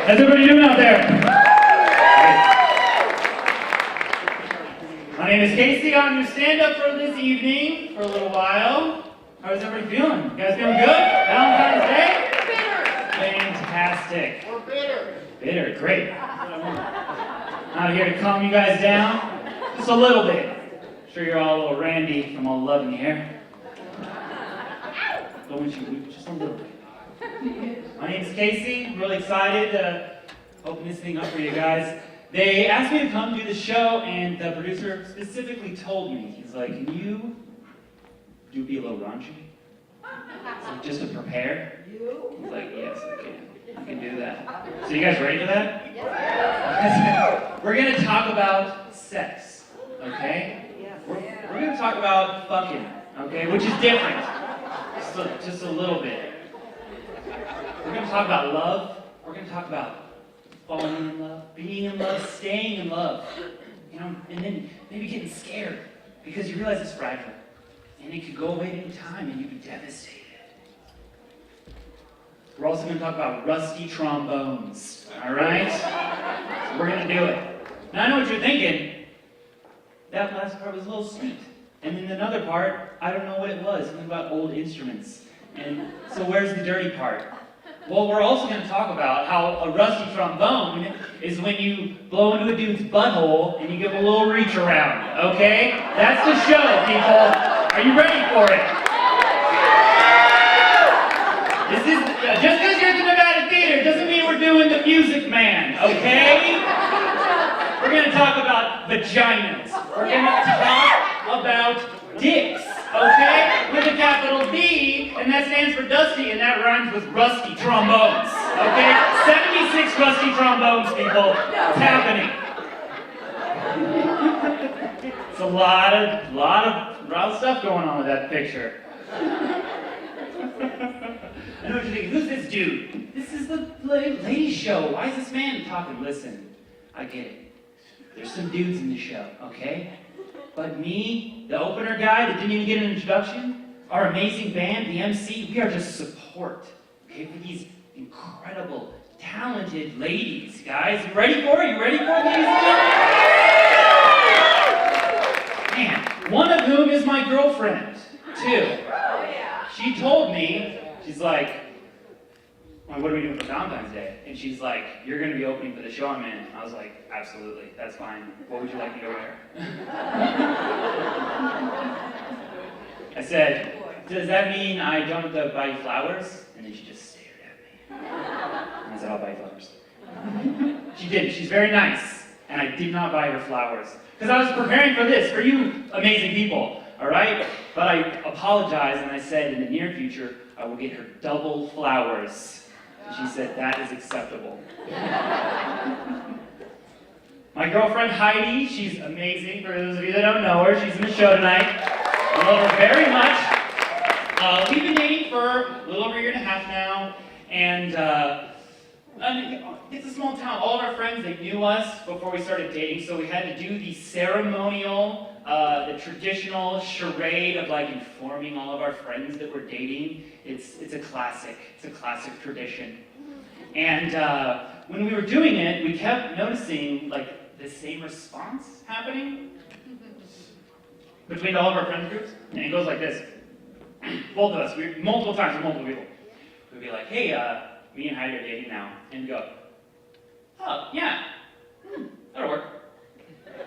How's everybody doing out there? My name is Casey. I'm your stand-up for this evening for a little while. How's everybody feeling? You guys feeling good? Valentine's Day? Fantastic. We're bitter. Bitter, great. Out here to calm you guys down. Just a little bit. I'm sure you're all a little randy from all loving you here. Don't want you, just a little bit. My name is Casey. I'm really excited to open this thing up for you guys. They asked me to come do the show, and the producer specifically told me, he's like, can you be a little raunchy? So just to prepare? He's like, yes, I can do that. So you guys ready for that? Yes. We're going to talk about sex, okay? We're going to talk about fucking, okay? Which is different. Just a little bit. We're going to talk about love. We're going to talk about falling in love, being in love, staying in love. You know, and then maybe getting scared because you realize it's fragile. And it could go away at any time and you'd be devastated. We're also going to talk about rusty trombones. All right? So we're going to do it. Now I know what you're thinking. That last part was a little sweet. And then another part, I don't know what it was. Something about old instruments. And so where's the dirty part? Well, we're also going to talk about how a rusty trombone is when you blow into a dude's butthole and you give a little reach around, okay? That's the show, people. Are you ready for it? This is, just because you're at the Nevada Theater doesn't mean we're doing the Music Man, okay? We're going to talk about vaginas. We're going to talk about dicks. Okay? With a capital D, and that stands for Dusty, and that rhymes with rusty trombones. Okay? 76 rusty trombones, people. It's happening. It's a lot of stuff going on with that picture. I know what you're thinking. Who's this dude? This is the ladies' show. Why is this man talking? Listen, I get it. There's some dudes in the show, okay? But me, the opener guy that didn't even get an introduction, our amazing band, the MC, we are just support, okay, for these incredible, talented ladies, guys. You ready for it? You ready for it, ladies and gentlemen? Man, one of whom is my girlfriend, too. She told me, she's like, well, what are we doing for Valentine's Day? And she's like, you're going to be opening for the show I'm in. And I was like, absolutely, that's fine. What would you like me to wear? I said, does that mean I don't have to buy you flowers? And then she just stared at me. And I said, I'll buy you flowers. She did. She's very nice. And I did not buy her flowers. Because I was preparing for this, for you amazing people, all right? But I apologized and I said, in the near future, I will get her double flowers. She said, that is acceptable. My girlfriend Heidi, she's amazing. For those of you that don't know her, she's in the show tonight. I love her very much. We've been dating for a little over a year and a half now. And it's a small town. All of our friends, they knew us before we started dating. So we had to do the ceremonial, the traditional charade of like informing all of our friends that we're dating. It's a classic. It's a classic tradition. And when we were doing it, we kept noticing like the same response happening between all of our friend groups. And it goes like this. Both of us, multiple times with multiple people. We'd be like, hey, me and Heidi are dating now. And we'd go, oh, yeah, that'll work.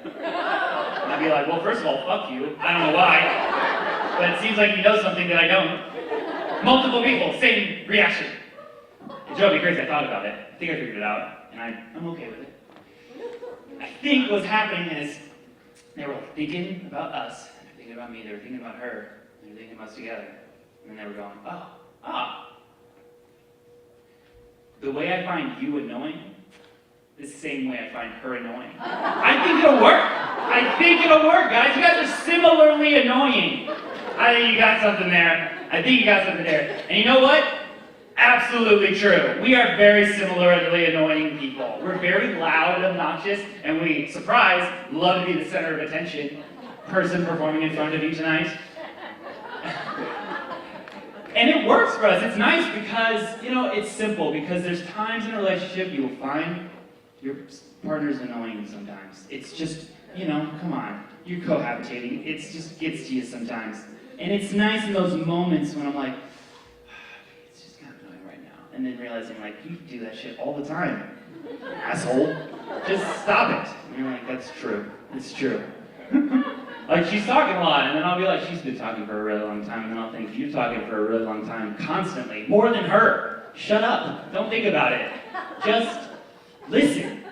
And I'd be like, well, first of all, fuck you. I don't know why. But it seems like you know something that I don't. Multiple people, same reaction. It drove me crazy. I thought about it. I think I figured it out. And I'm okay with it. I think what's happening is they were thinking about us. And they were thinking about me. They were thinking about her. And they were thinking about us together. And then they were going, the way I find you annoying, the same way I find her annoying. I think it'll work. I think it'll work, guys. You guys are similarly annoying. I think you got something there. And you know what? Absolutely true. We are very similarly annoying people. We're very loud and obnoxious, and we, surprise, love to be the center of attention. Person performing in front of you tonight. And it works for us. It's nice because, it's simple. Because there's times in a relationship you will find your partner's annoying sometimes. It's just, come on. You're cohabitating. It just gets to you sometimes. And it's nice in those moments when I'm like, it's just kind of annoying right now. And then realizing, you do that shit all the time. Asshole. Just stop it. And you're like, that's true. It's true. She's talking a lot, and then I'll be like, she's been talking for a really long time, and then I'll think, you're talking for a really long time, constantly, more than her. Shut up. Don't think about it. Just listen,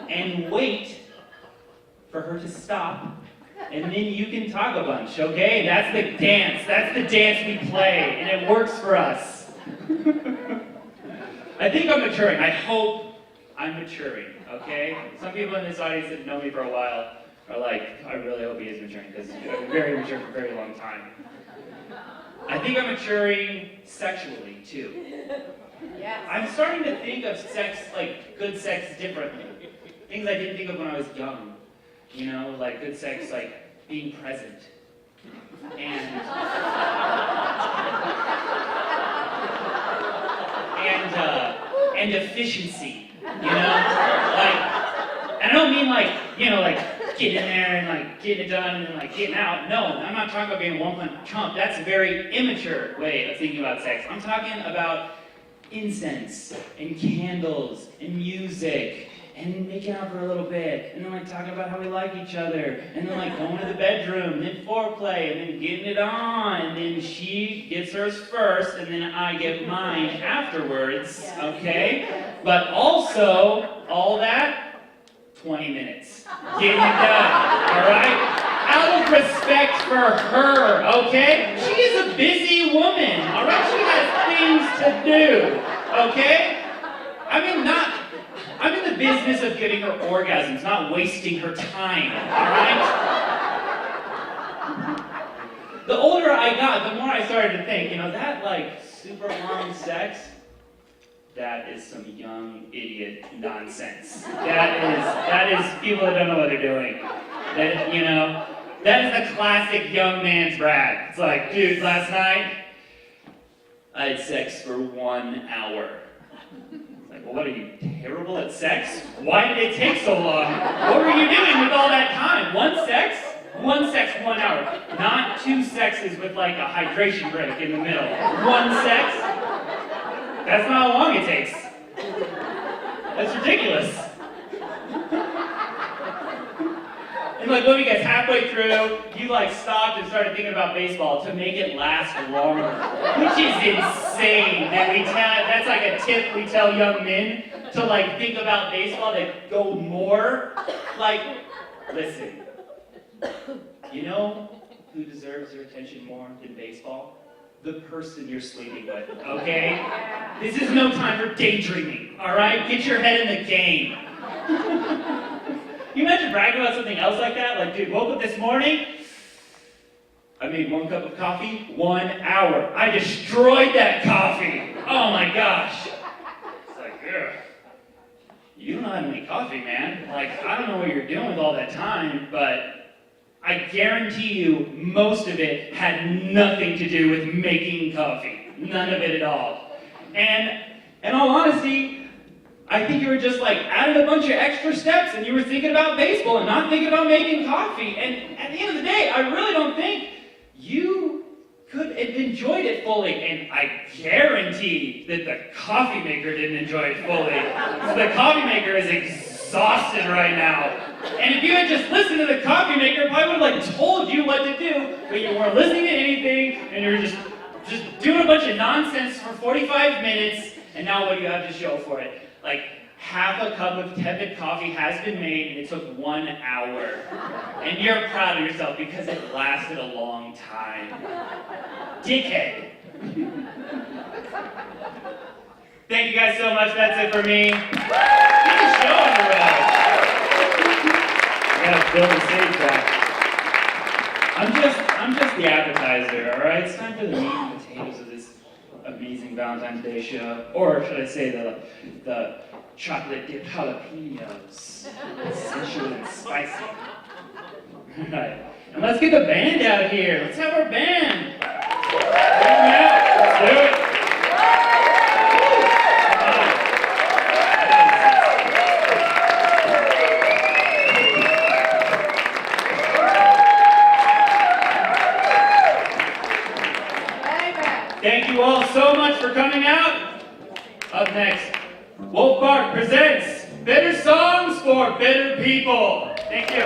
and wait for her to stop, and then you can talk a bunch, okay? That's the dance. That's the dance we play, and it works for us. I think I'm maturing. I hope I'm maturing, okay? Some people in this audience that know me for a while are like, I really hope he is maturing, because I've been very mature for a very long time. I think I'm maturing sexually, too. Yes. I'm starting to think of sex, good sex, differently. Things I didn't think of when I was young. Good sex, being present. And efficiency, and I don't mean getting in there and getting it done and then getting out. No, I'm not talking about being a one-punch chump. That's a very immature way of thinking about sex. I'm talking about incense and candles and music and making out for a little bit and then talking about how we like each other and then going to the bedroom and then foreplay and then getting it on and then she gets hers first and then I get mine afterwards, okay? But also, all that, 20 minutes. Getting it done, all right? Out of respect for her, okay? She is a busy woman, all right? She has things to do, okay? I'm in the business of giving her orgasms, not wasting her time, all right? The older I got, the more I started to think, that super long sex, that is some young idiot nonsense. That is people that don't know what they're doing. That is the classic young man's brag. It's like, dude, last night, I had sex for 1 hour. It's like, well, what are you, terrible at sex? Why did it take so long? What were you doing with all that time? One sex, 1 hour. Not 2 sexes with a hydration break in the middle. 1 sex? That's not how long it takes. That's ridiculous. And what do you guys, halfway through, you stopped and started thinking about baseball to make it last longer. Which is insane that that's a tip we tell young men to think about baseball, to go more. Listen, you know who deserves your attention more than baseball? The person you're sleeping with, okay? This is no time for daydreaming, all right? Get your head in the game. You imagine bragging about something else like that? Dude, woke up this morning, I made 1 cup of coffee, 1 hour. I destroyed that coffee. Oh my gosh. It's ugh. You don't know how to make coffee, man. I don't know what you're doing with all that time, but I guarantee you most of it had nothing to do with making coffee. None of it at all. And in all honesty, I think you were just added a bunch of extra steps and you were thinking about baseball and not thinking about making coffee. And at the end of the day, I really don't think you could have enjoyed it fully. And I guarantee that the coffee maker didn't enjoy it fully. The coffee maker is exhausted right now. And if you had just listened to the coffee maker, it probably would have told you what to do, but you weren't listening to anything, and you were just doing a bunch of nonsense for 45 minutes, and now what do you have to show for it? Half a cup of tepid coffee has been made, and it took 1 hour. And you're proud of yourself because it lasted a long time. Dickhead. Thank you guys so much. That's it for me. Get the show on the road. I gotta build the stage back. I'm just the appetizer, all right? It's time for the meat and potatoes of this amazing Valentine's Day show, or should I say the chocolate dipped jalapenos, sensual and spicy. All right, and let's get the band out here. Let's have our band. Bring them out. do it. Thank you all so much for coming out. Up next, Wolf Park presents Bitter Songs for Bitter People. Thank you.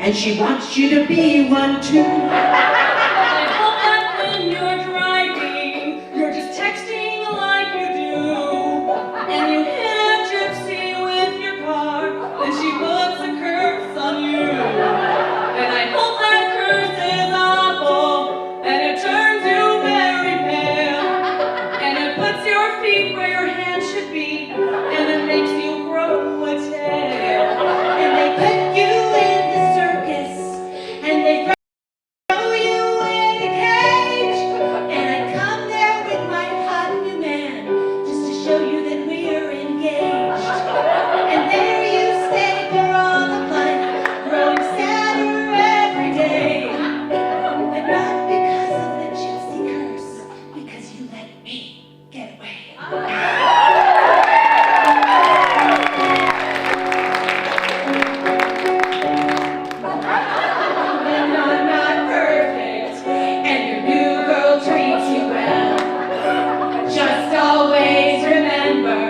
And she wants you to be one too. I hope that when you're driving, you're just texting like you do. And you hit a gypsy with your car, then she puts a curse on you. And I hope that curse is awful, and it turns you very pale. And it puts your feet where your hands should be, and it makes you grow a tail. And they put you in the circus, and they throw you in a cage. And I come there with my hot new man, just to show you that we're engaged. And there you stay for all the fun, growing sadder every day. But not because of the gypsy curse, because you let me get away. And I'm not perfect, and your new girl treats you well. Just always remember,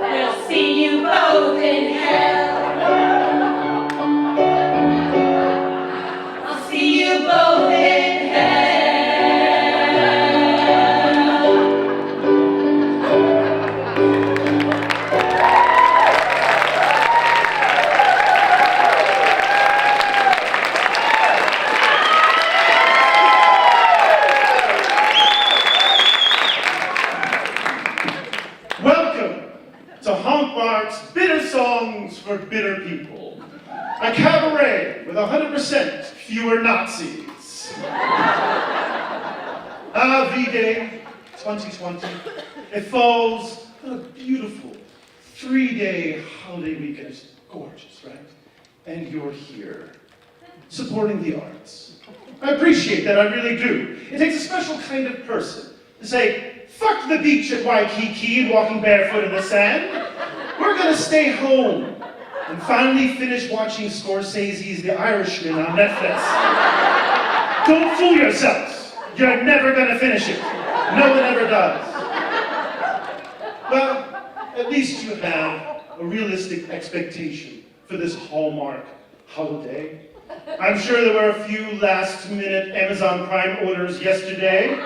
we'll see you both in hell. I'll see you both in hell. Welcome to Humpbark's Bitter Songs for Bitter People, a cabaret with 100% fewer Nazis. V-Day 2020, it falls on a beautiful 3-day holiday weekend. It's gorgeous, right? And you're here, supporting the arts. I appreciate that, I really do. It takes a special kind of person to say, fuck the beach at Waikiki and walking barefoot in the sand. We're gonna stay home and finally finish watching Scorsese's The Irishman on Netflix. Don't fool yourselves. You're never gonna finish it. No one ever does. Well, at least you have a realistic expectation for this Hallmark holiday. I'm sure there were a few last-minute Amazon Prime orders yesterday.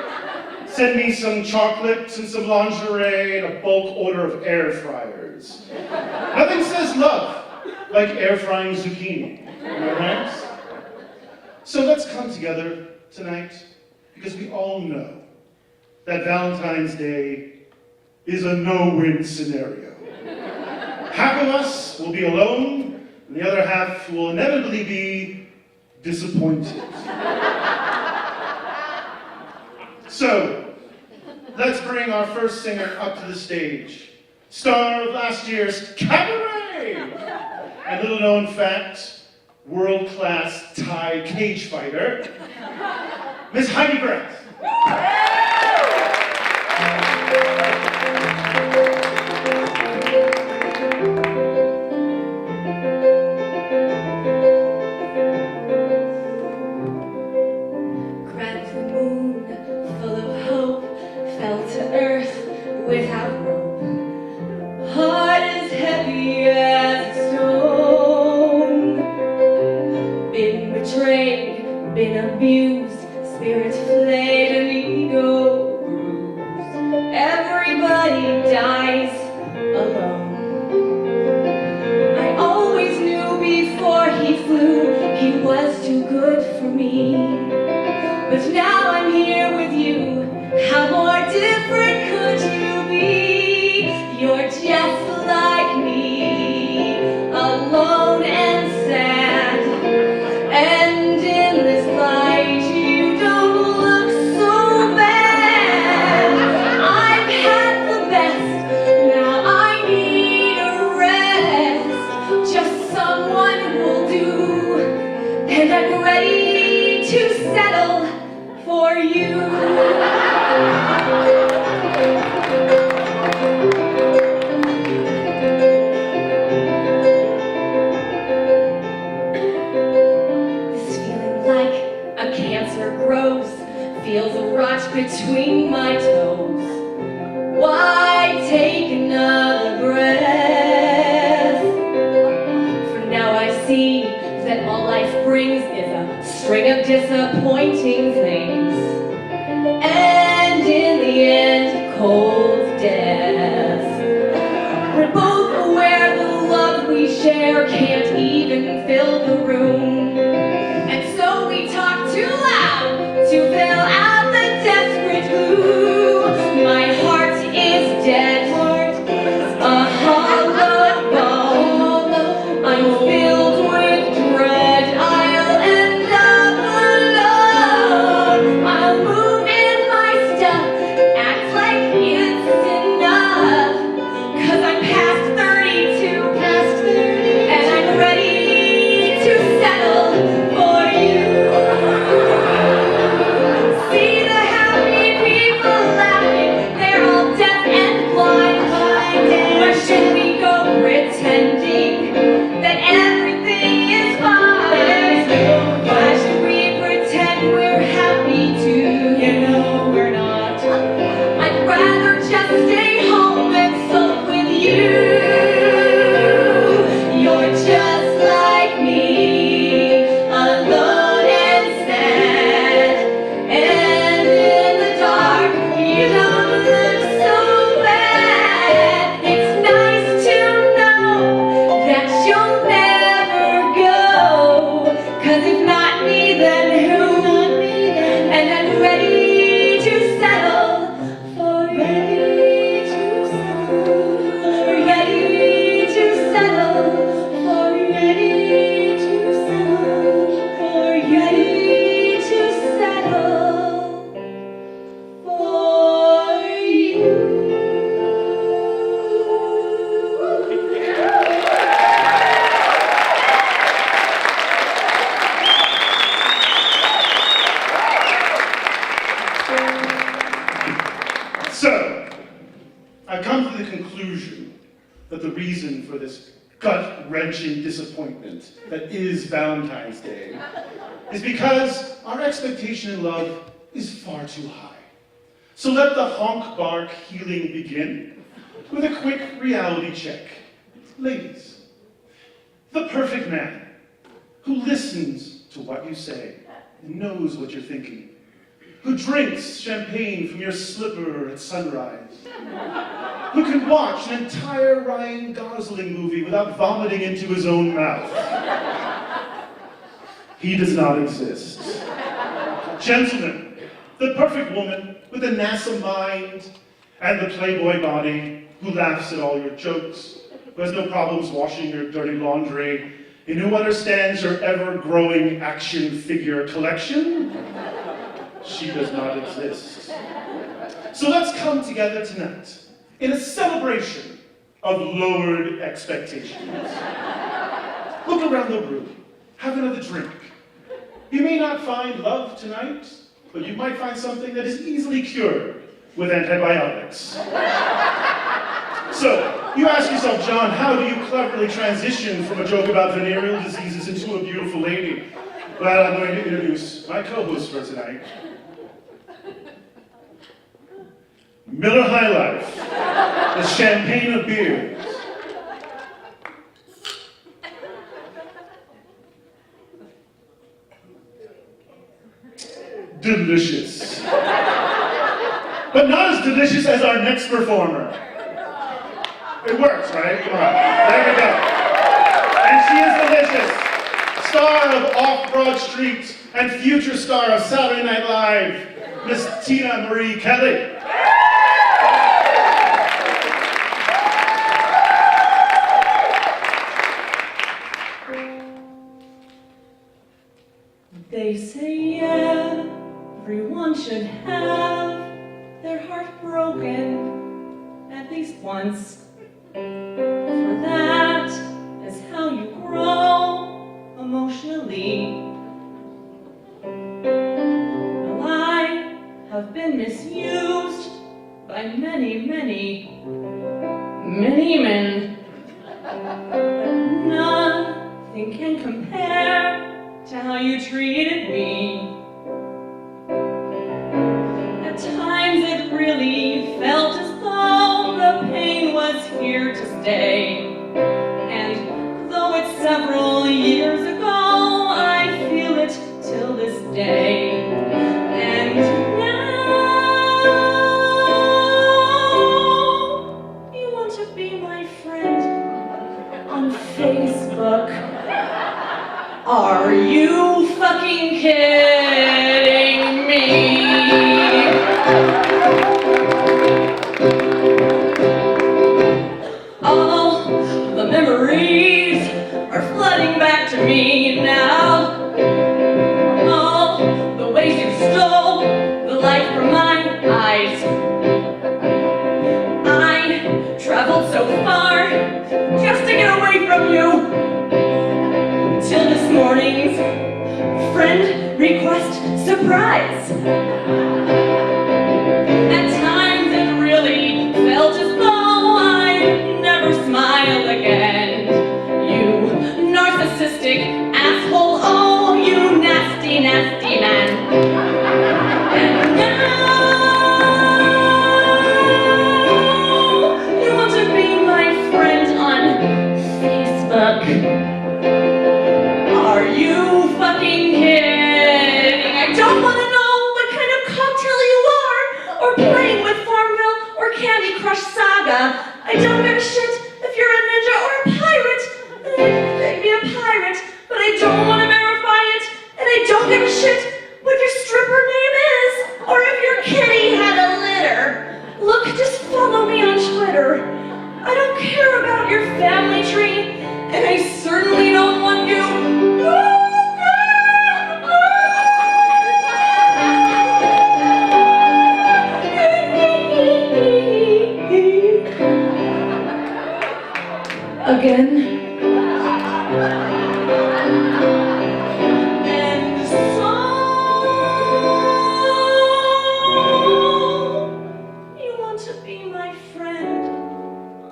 Send me some chocolates and some lingerie and a bulk order of air fryers. Nothing says love like air frying zucchini, am I right? So let's come together tonight because we all know that Valentine's Day is a no-win scenario. Half of us will be alone, and the other half will inevitably be disappointed. So, let's bring our first singer up to the stage. Star of last year's Cabaret! And little known fact, world-class Thai cage fighter, Miss Heidi Grant. Grabbed the moon, full of hope, fell to earth without rope. Heart as heavy as a stone. Been betrayed, been abused, spirit flayed and ego bruised. Everybody dies alone. I always knew before he flew he was too good for me. But now I'm here with you. How more different could you be? You're just like me, alone and sad. And in this light, you don't look so bad. I've had the best, now I need a rest. Just someone who'll do, and I'm ready to settle for you. This feeling like a cancer grows, feels a rot between my toes. Why take another breath? For now I see that all life brings is a string of disappointing things. And in the end, cold death. We're both aware the love we share can't even fill the room. And so we talk too loud to fill out the desperate gloom. My heart is dead, a hollow bone. I'm filled with dread, I'll end up alone. I'll move in my stuff, act like it's enough. 'Cause I'm past 32, and I'm ready to settle for you. See the happy people laughing, they're all deaf and blind. Where should we go pretending that everything is fine? Why should we pretend we're happy too? You know we're not. I'd rather just stay home and sulk with you. You're just like me, alone and sad. And in the dark, you don't look so bad. It's nice to know that you'll never go. 'Cause if not me, then who? And I'm ready to settle for you. Ready to settle for you. Ready to settle for you. Ready to settle for you. So, I've come to the conclusion that the reason for this gut-wrenching disappointment that is Valentine's Day is because our expectation in love is far too high. So let the honk bark healing begin with a quick reality check. Ladies, the perfect man who listens to what you say and knows what you're thinking, who drinks champagne from your slipper at sunrise, who can watch an entire Ryan Gosling movie without vomiting into his own mouth. He does not exist. Gentlemen, the perfect woman with the NASA mind and the Playboy body, who laughs at all your jokes, who has no problems washing your dirty laundry, and who understands your ever-growing action figure collection? She does not exist. So let's come together tonight in a celebration of lowered expectations. Look around the room. Have another drink. You may not find love tonight, but you might find something that is easily cured with antibiotics. So, you ask yourself, John, how do you cleverly transition from a joke about venereal diseases into a beautiful lady? Well, I'm going to introduce my co-host for tonight. Miller High Life, the champagne of beers. Delicious. But not as delicious as our next performer. It works, right? Come on. There we go. And she is delicious. Star of Off Broad Street and future star of Saturday Night Live, Miss Tina Marie Kelly. They say everyone should have their heart broken at least once. For that is how you grow emotionally. Well, I have been misused by many men. But nothing can compare to how you treated me. At times it really felt as though the pain was here to stay. And though it's several years ago, I feel it till this day. And now you want to be my friend on Facebook. Are you fucking kidding me? All the memories are flooding back to me now. All the ways you stole the light from my eyes. I traveled so far just to get away from you. Till this morning's friend request surprise. At times it really felt as though I'd never smile again. You narcissistic asshole, oh you nasty man. And now you want to be my friend on Facebook. Are you fucking kidding? I don't want to know what kind of cocktail you are, or playing with Farmville, or Candy Crush Saga. I don't give a shit if you're a ninja or a pirate. Maybe a pirate, but I don't want to verify it. And I don't give a shit what your stripper name is, or if your kitty had a litter. Look, just follow me on Twitter. I don't care about your family tree, and I certainly don't want you. Again. And so you want to be my friend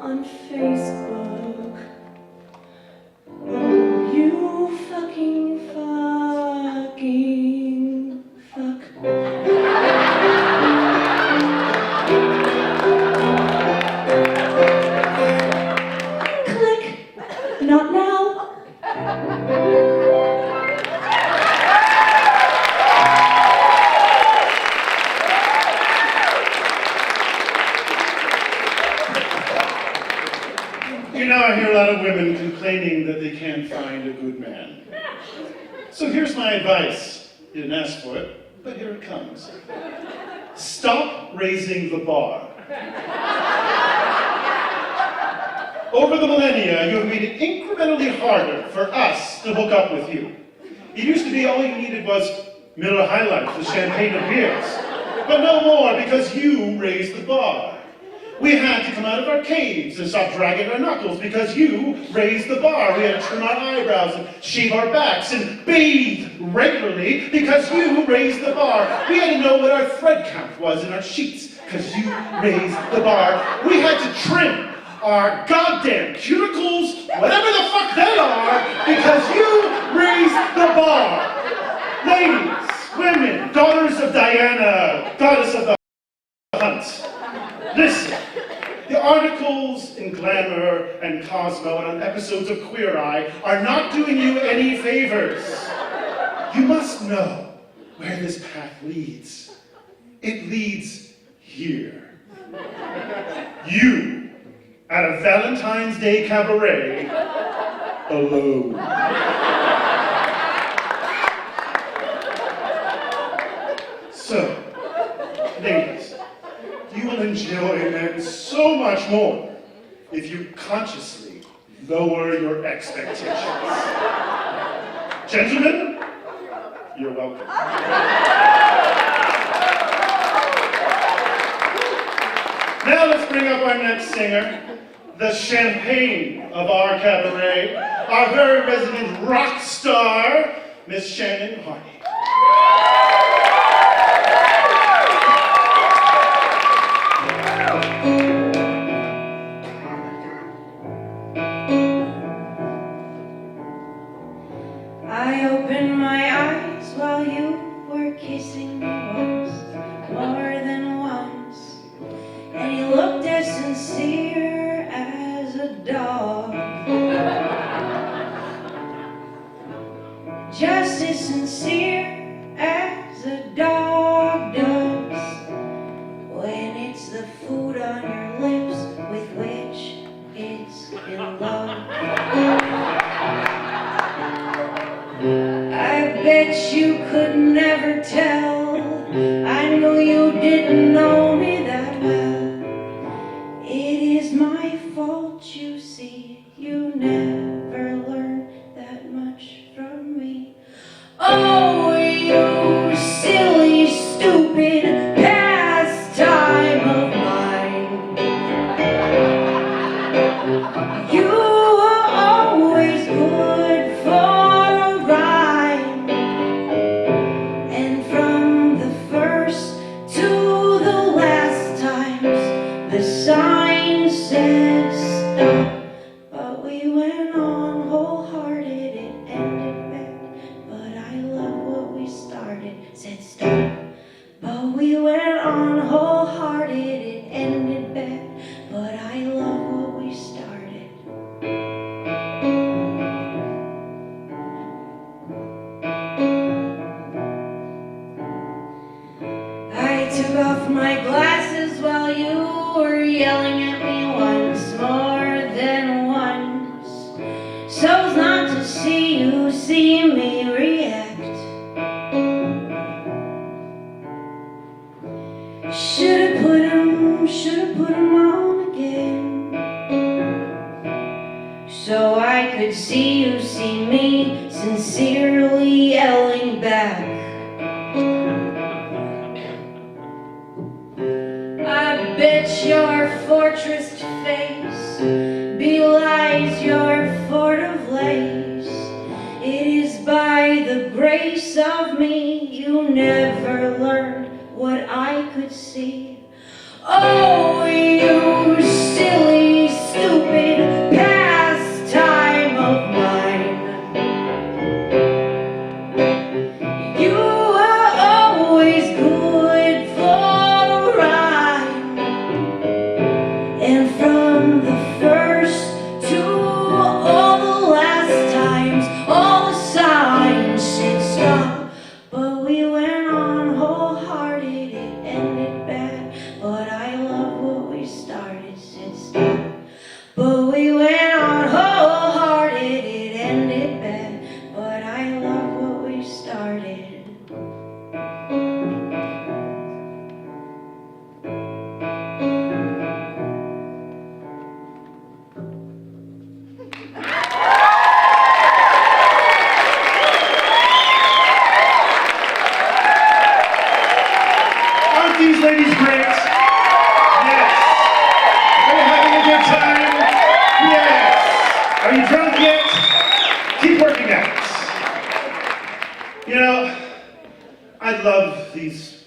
on Facebook? Oh, you fucking fuck. Not now. You know, I hear a lot of women complaining that they can't find a good man. So here's my advice. You didn't ask for it, but here it comes. Stop raising the bar. Over the millennia, you have made it incrementally harder for us to hook up with you. It used to be all you needed was Miller High Life, the champagne of beers. But no more, because you raised the bar. We had to come out of our caves and stop dragging our knuckles because you raised the bar. We had to trim our eyebrows and shave our backs and bathe regularly because you raised the bar. We had to know what our thread count was in our sheets because you raised the bar. We had to trim our goddamn cuticles, whatever the fuck they are, because you raised the bar. Ladies, women, daughters of Diana, goddess of the hunt. Listen, the articles in Glamour and Cosmo and on episodes of Queer Eye are not doing you any favors. You must know where this path leads. It leads here. You, at a Valentine's Day cabaret, alone. So, ladies, you will enjoy men so much more if you consciously lower your expectations. Gentlemen, you're welcome. Now let's bring up our next singer, the champagne of our cabaret, our very resident rock star, Miss Shannon Hardy. I opened my eyes while you were kissing me once, more than once, and you looked as sincere as a dog, just as sincere as a dog does when it's the food on your lips with which it's in love. I bet you could never tell. I know you didn't know me that well. It is my fault, you see. You never learned that much from me. Oh, you silly, stupid pastime of mine. You were always good for sign said stop, but we went on wholehearted. It ended bad, but I love what we started. Said stop, but we went on wholehearted. It ended bad, but I love what we started. I took off my glasses while you were yelling at me once, more than once, so as not to see you see me react. Should've put 'em on again, so I could see you see me sincerely yelling back. I bet your fortress face belies your fort of lace. It is by the grace of me you never learned what I could see. Oh, you silly, stupid pastime of mine. You were always good for a rhyme, and from the first to all the last times, all the signs said stop, but we went on.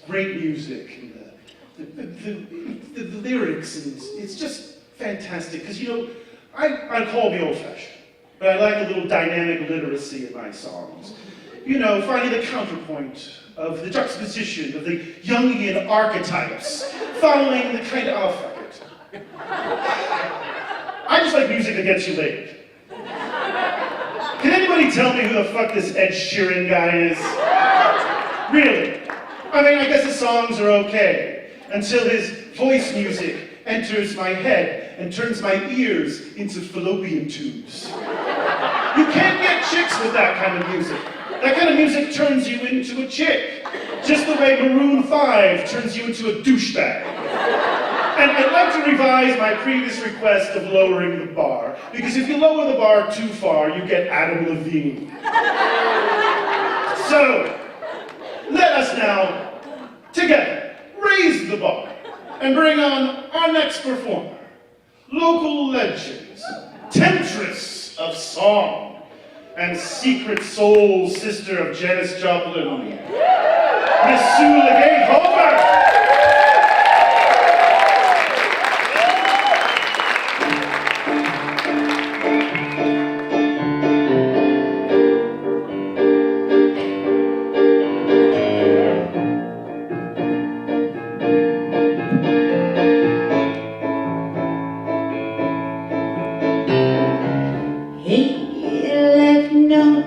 great music and the lyrics, and it's just fantastic. Because, you know, I call me old-fashioned, but I like a little dynamic literacy in my songs. You know, finding the counterpoint of the juxtaposition of the Jungian archetypes, following the kind of, oh, fuck it. I just like music that gets you laid. Can anybody tell me who the fuck this Ed Sheeran guy is? Really? I mean, I guess his songs are okay, until his voice music enters my head and turns my ears into fallopian tubes. You can't get chicks with that kind of music. That kind of music turns you into a chick, just the way Maroon 5 turns you into a douchebag. And I'd like to revise my previous request of lowering the bar, because if you lower the bar too far, you get Adam Levine. So, let us now, together, raise the bar and bring on our next performer, local legend, temptress of song, and secret soul sister of Janis Joplin, Miss Sue LeGay Holbert.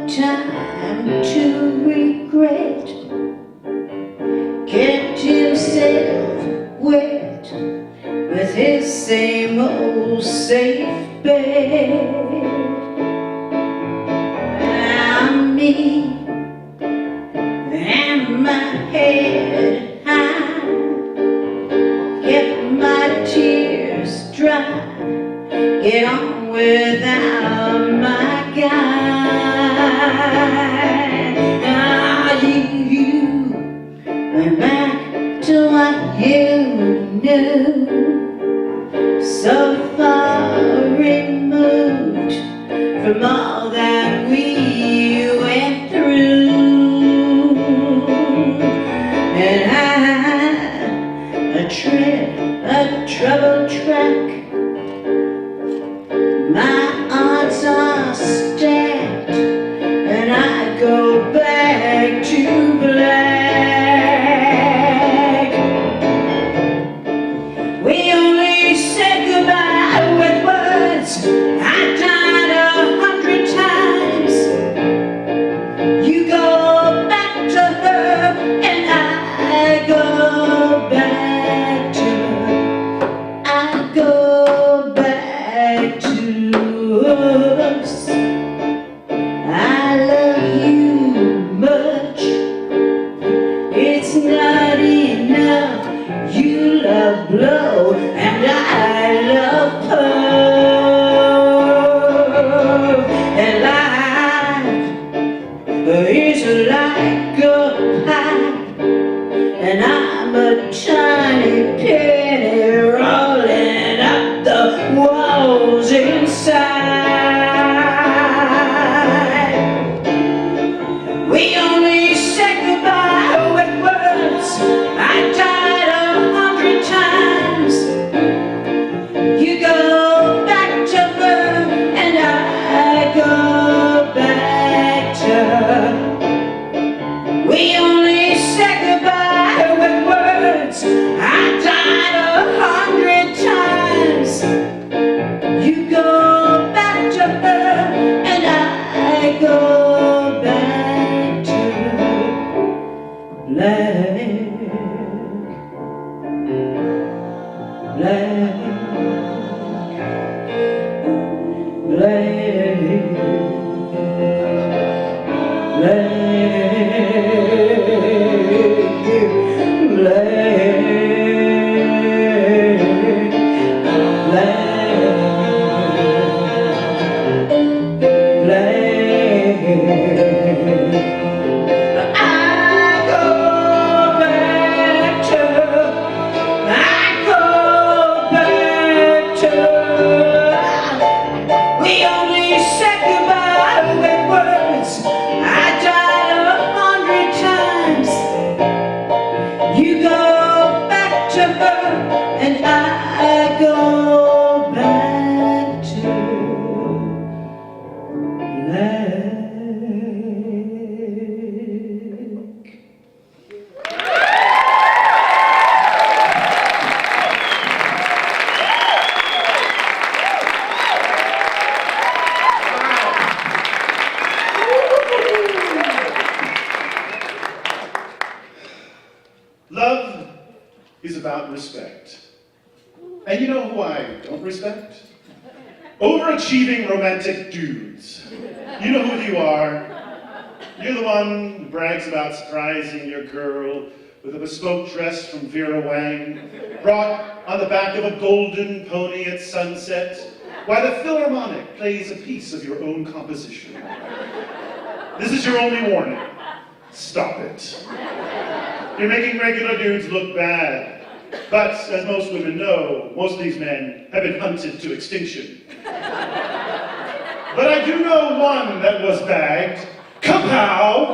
Time to regret, kept himself wet with his same old safe bed. I'm me and my head high, kept my tears dry, get on without my guy. You went back to what you knew, so far removed from all that we went through. And I tread a troubled track, my odds are stacked, and I go back to black. We only said goodbye with words. I died 100 times. You go back to her, and I go back to her. I go back to us. I love you much. It's not enough. You love blow, and I love puff. And life is like a pipe, and I'm a tiny penny rolling up the walls inside. We only said goodbye with words. I died 100 times. You go back to her, and I go back to her. We only said goodbye with words. I died 100 times. You go back to respect. And you know who I don't respect? Overachieving romantic dudes. You know who you are. You're the one who brags about surprising your girl with a bespoke dress from Vera Wang, brought on the back of a golden pony at sunset, while the Philharmonic plays a piece of your own composition. This is your only warning. Stop it. You're making regular dudes look bad. But, as most women know, most of these men have been hunted to extinction. But I do know one that was bagged. Kapow!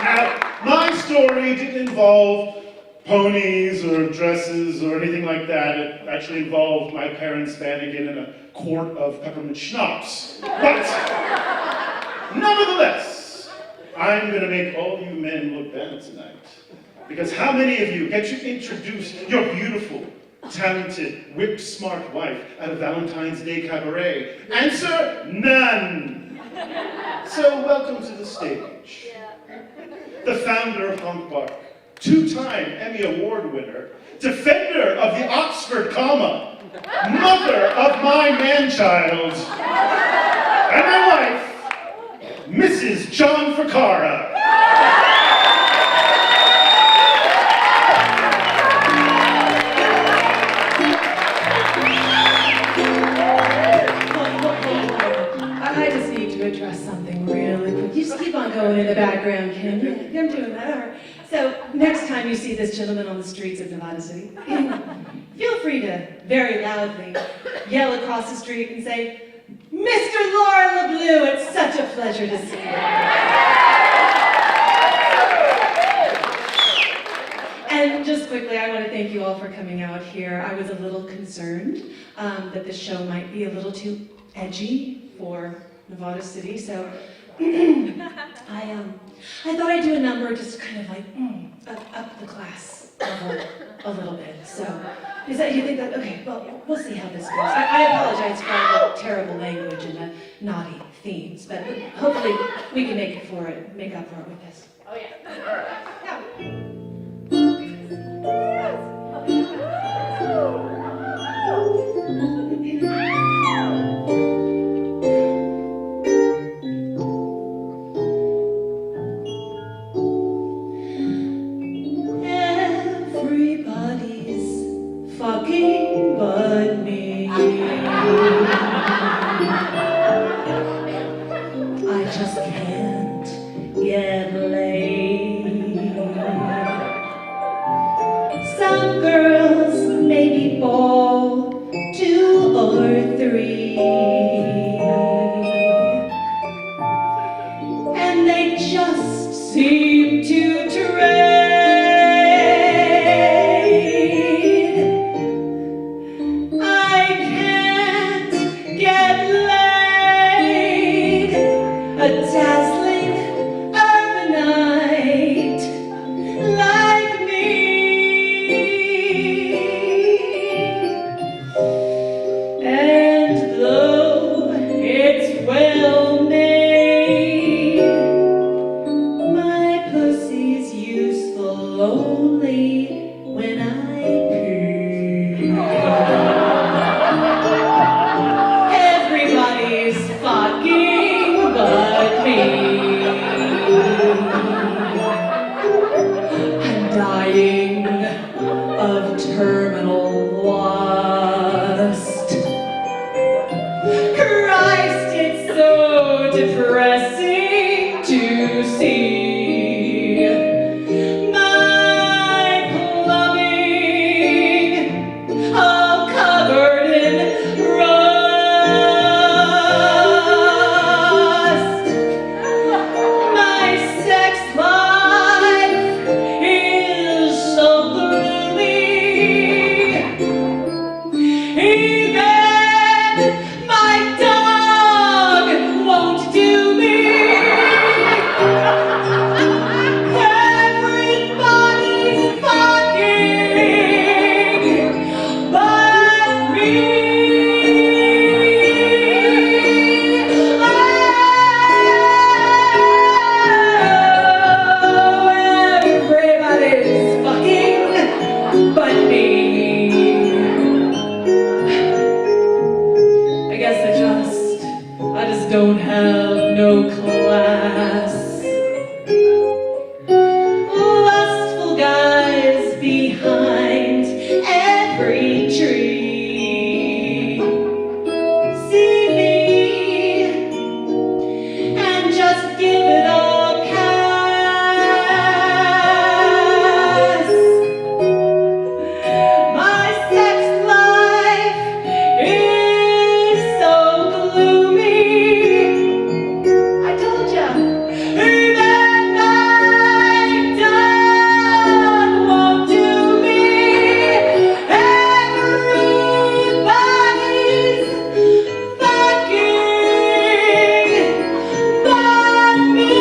Now, my story didn't involve ponies or dresses or anything like that. It actually involved my parents Vanagon and a quart of peppermint schnapps. But, nevertheless, I'm gonna make all you men look bad tonight. Because how many of you get to introduce your beautiful, talented, whip-smart wife at a Valentine's Day cabaret? Answer, none. So welcome to the stage. The founder of Honk Bark, two-time Emmy Award winner, defender of the Oxford comma, mother of my man-child, and my wife, Mrs. John Ficarra. I just need to address something really quick. You just keep on going in the background, Kim. I'm doing that. All right. So next time you see this gentleman on the streets of Nevada City, feel free to very loudly yell across the street and say, "Mr. Laura LeBlue, it's such a pleasure to see you." And just quickly, I want to thank you all for coming out here. I was a little concerned that the show might be a little too edgy for Nevada City, so I thought I'd do a number just kind of like up the class level a little bit. So, is that, you think that, okay, well, we'll see how this goes. I apologize for all the terrible language and the naughty themes, but hopefully we can make up for it with this. Oh yeah. Everybody's fucking but me. I just can't get laid. Some girls maybe ball 2 or 3, and they just seem to trade. I can't get laid. A dazzling urbanite like me. And though it's well made, my pussy's useful only when I pee. Everybody's fucking but me. I'm dying of terminal lust. Christ, it's so depressing to see my plumbing all covered in rust. My sex life is so gloomy. Even my dog won't do me. Everybody's fucking but me. Oh, everybody's fucking don't have no class. Lustful guys behind every tree see me and just give it all pass. My sex life is so gloomy. I told ya. Even my dog won't do me. Everybody's fucking but me.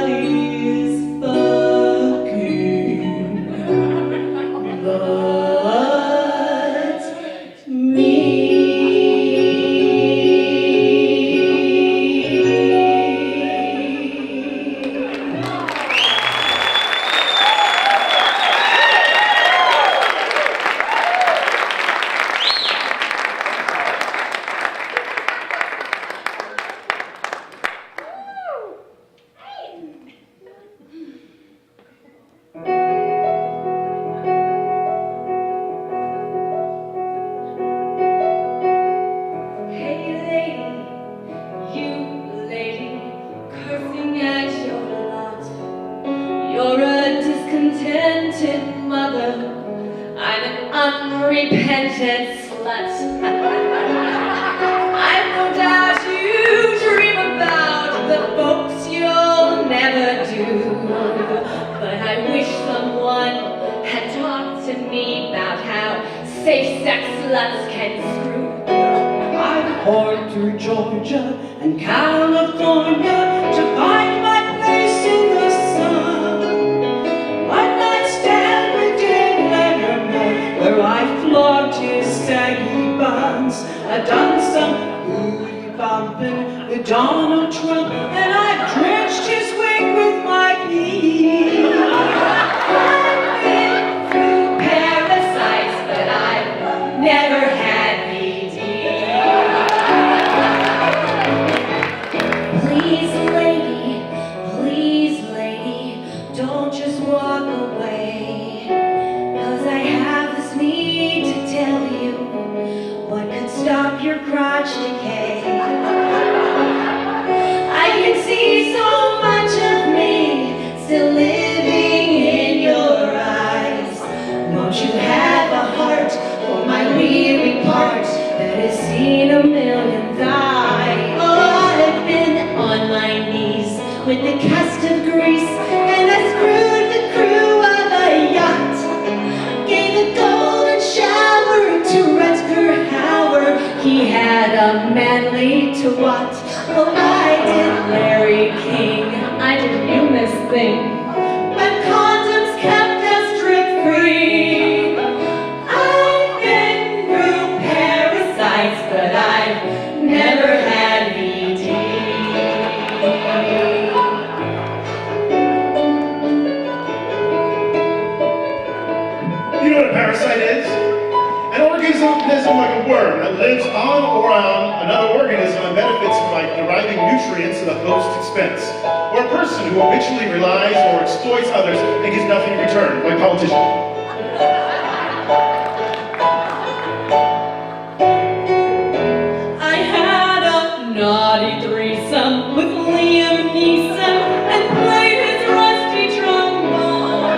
Everybody's fucking but me. Hey lady, you lady, cursing at your lot. You're a discontented mother. I'm an unrepentant slut. I've no doubt you dream about the folks you'll never do. But I wish someone had talked to me about how safe-sex sluts can screw. I've poured through Georgia and California to find my place in the sun. One night stand with Dave Letterman, where I flogged his saggy buns. I've done some booty bumping with Donald Trump, and I've drenched his wig with my pee. I've been through parasites, but I've never had VD. Please lady, don't just walk away. 'Cause I have this need to tell you what could stop your crotch decay. I can see so much of me still living in your eyes. Don't you have a heart for my weary part that has seen a million die? Oh, I've been on my knees with the cast of grease, and I screwed the crew of a yacht. Gave a golden shower to Rutger Hauer. He had a manly to what? Oh, I did Larry King. I did you this thing. When condoms kept us drip-free. I've been through parasites, but I've never had VD. You know what a parasite is? An organism like a worm that lives on or around another organism and benefits by deriving nutrients at the host's expense. Or a person who habitually relies or exploits others and gives nothing in return, like politicians. I had a naughty threesome with Liam Neeson and played his rusty trombone.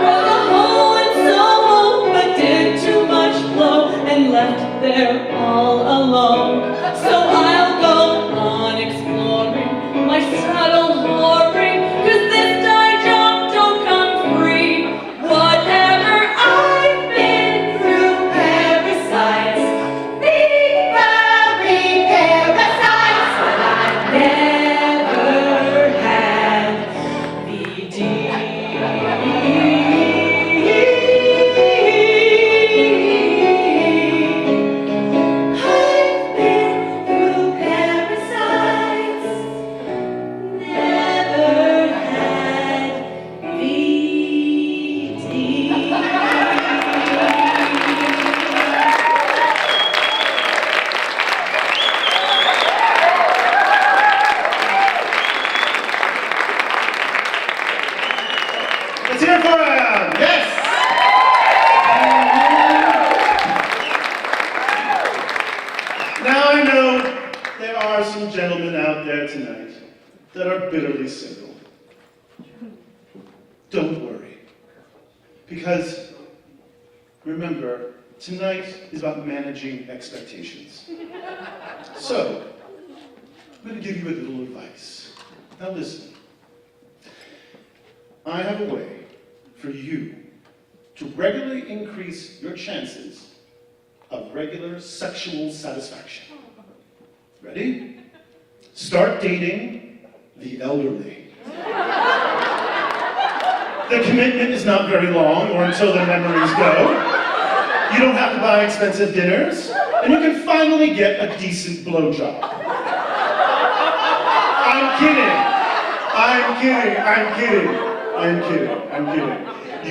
Broke a hole in Soho, but did too much blow and left there all alone. So I'll go on exploring my subtle whoring, 'cause this die job don't come free. Whatever that are bitterly single. Don't worry, because remember, tonight is about managing expectations. So, I'm going to give you a little advice. Now listen. I have a way for you to regularly increase your chances of regular sexual satisfaction. Ready? Start dating the elderly. The commitment is not very long, or until their memories go. You don't have to buy expensive dinners, and you can finally get a decent blowjob. I'm kidding.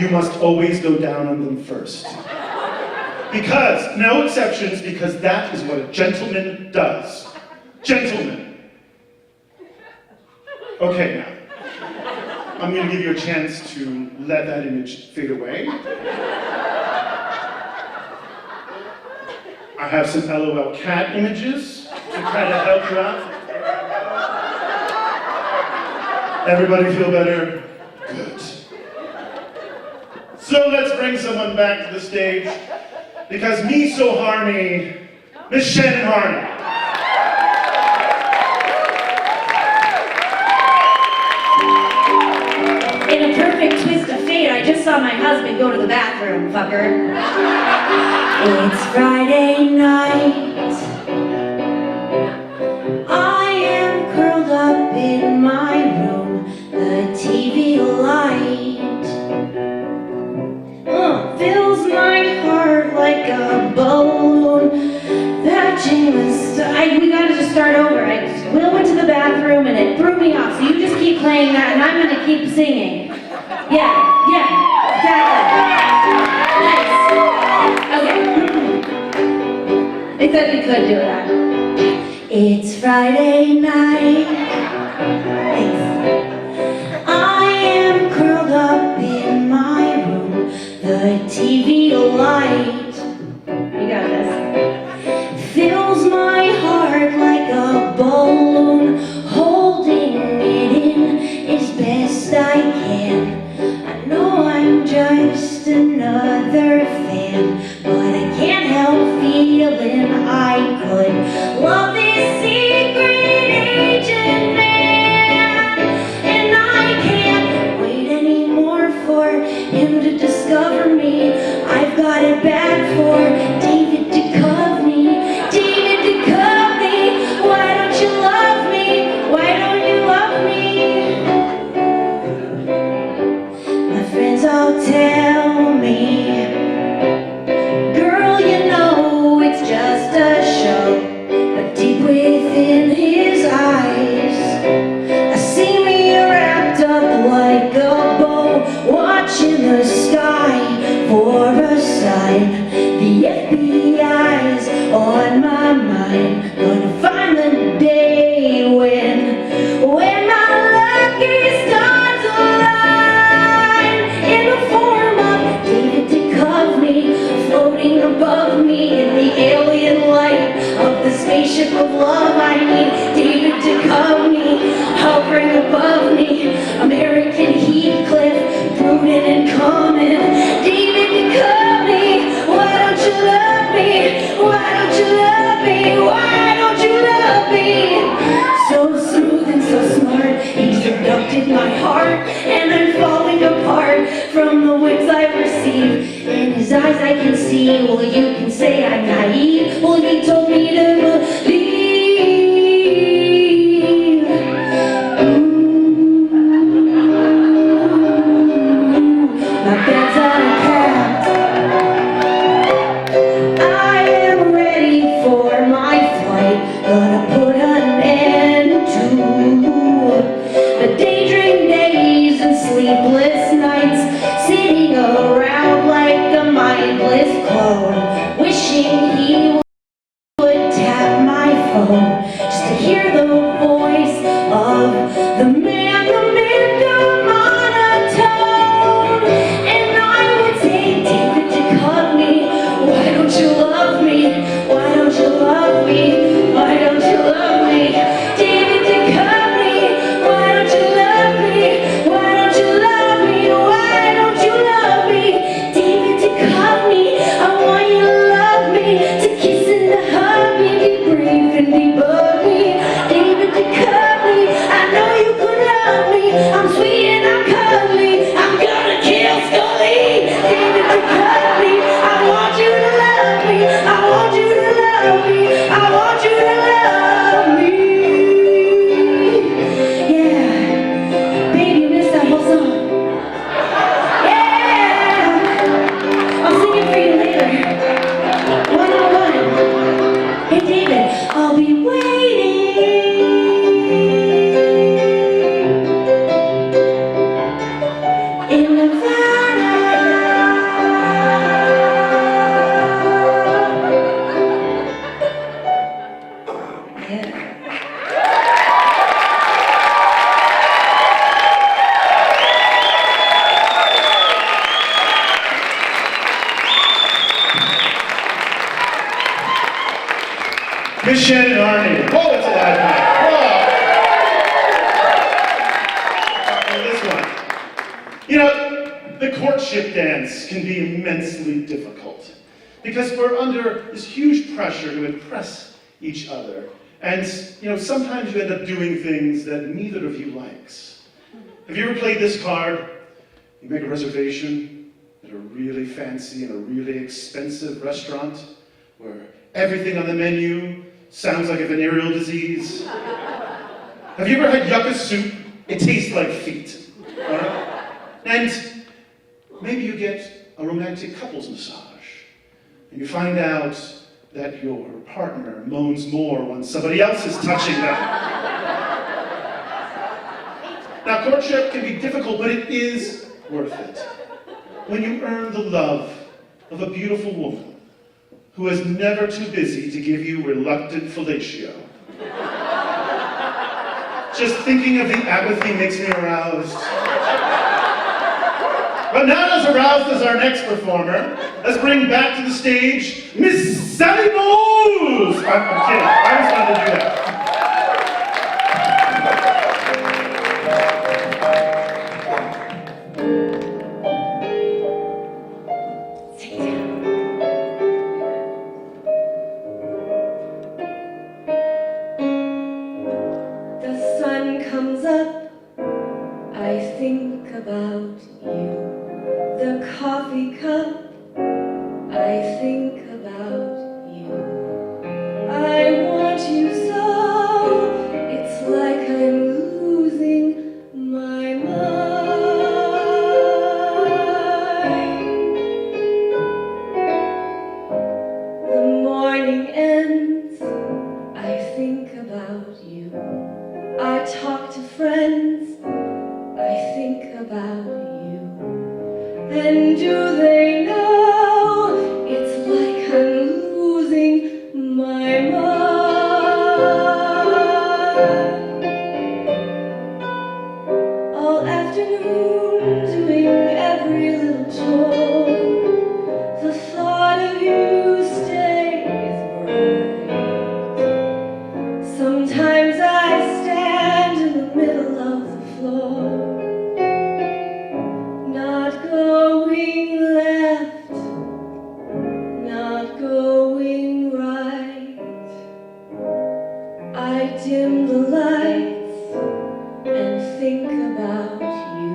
You must always go down on them first. Because, no exceptions, because that is what a gentleman does. Gentlemen. Okay, now. I'm going to give you a chance to let that image fade away. I have some LOL cat images to kind of help you out. Everybody feel better? Good. So let's bring someone back to the stage, because me so harny, Miss Shannon Harney. In a perfect twist of fate, I just saw my husband go to the bathroom, fucker. It's Friday night. I am curled up in my room, the TV light fills my heart like a balloon. That jingless, we gotta just start over. Will went to the bathroom and it threw me off, so you just keep playing that and I'm gonna keep singing. Yeah, exactly. Nice. Okay. They said we could do that. It's Friday night. Thanks. I am curled up in my room, the TV light, you got this, fills my heart like a balloon, holding it in as best I can. I know I'm just another fan, but I can't help feeling I could love this secret agent man, and I can't wait anymore for him to discover me. I've got it bad for David Duchovny. David Duchovny, why don't you love me? Why don't you love me? My friends all tell me, girl, you know it's just a show. But deep within his eyes, I see me wrapped up like a bow, watching the sky for a sign. The FBI's on my mind, gonna find the day when my lucky stars align in the form of David Duchovny, floating above me in the alien light of the spaceship of love. I need David Duchovny, hovering above me, American Heathcliff, brooding and coming. David Duchovny, why don't you love me? Why don't you love me? Why don't you love me? So smooth and so smart, he's abducted my heart, and I'm falling apart from the whips I've received. In his eyes I can see, well, you can say I'm naive. Well, he told me to believe. My bags are packed. I am ready for my flight. Gonna put an end to the daydream days and sleepless nights, sitting around like a mindless clone, wishing he would tap my Miss Shannon Army. Oh, it's a loud night. Whoa. This one. You know, the courtship dance can be immensely difficult because we're under this huge pressure to impress each other. And, you know, sometimes you end up doing things that neither of you likes. Have you ever played this card? You make a reservation at a really fancy and a really expensive restaurant where everything on the menu sounds like a venereal disease. Have you ever had yucca soup? It tastes like feet. All right? And maybe you get a romantic couples massage, and you find out that your partner moans more when somebody else is touching them. Now, courtship can be difficult, but it is worth it. When you earn the love of a beautiful woman who is never too busy to give you reluctant fellatio. Just thinking of the apathy makes me aroused. But not as aroused as our next performer. Let's bring back to the stage Miss Sally Bowles! I'm kidding. I just wanted to do that. The sun comes up, I think about you. The coffee cup, I think about you. I want you so, it's like I'm losing my mind. The morning ends, I think about you. I talk to friends, I think about you. And do they know it's like I'm losing my mind? All afternoon doing every little chore. The thought of you stays bright. Sometimes I stand in the middle of the floor, not going left, not going right. I dim the lights and think about you.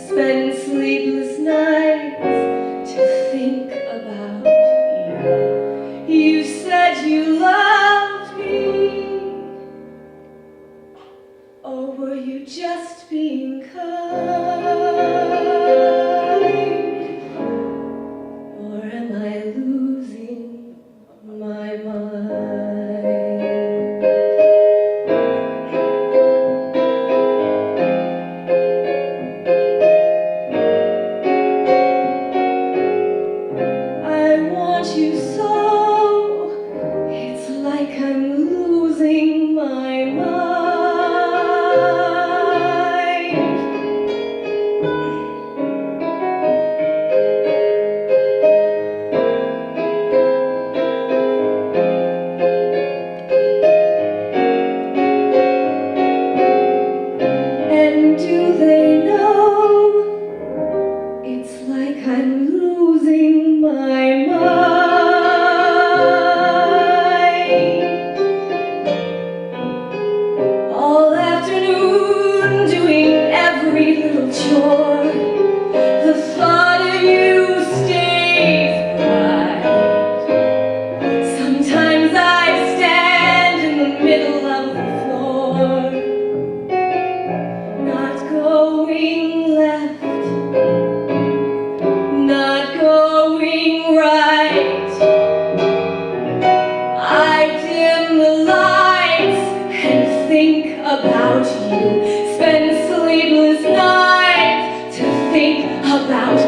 Spend sleepless nights to think about you. You said you loved me. Or were you just being kind? Or am I losing my mind? I want you so, it's like I'm losing my mind. And do they know it's like I'm losing my mind? All afternoon doing every little chore. The thought of you stays bright. Sometimes I stand in the middle of the floor, not going left, not going right. I dim the lights and think about you. Spend sleepless nights to think about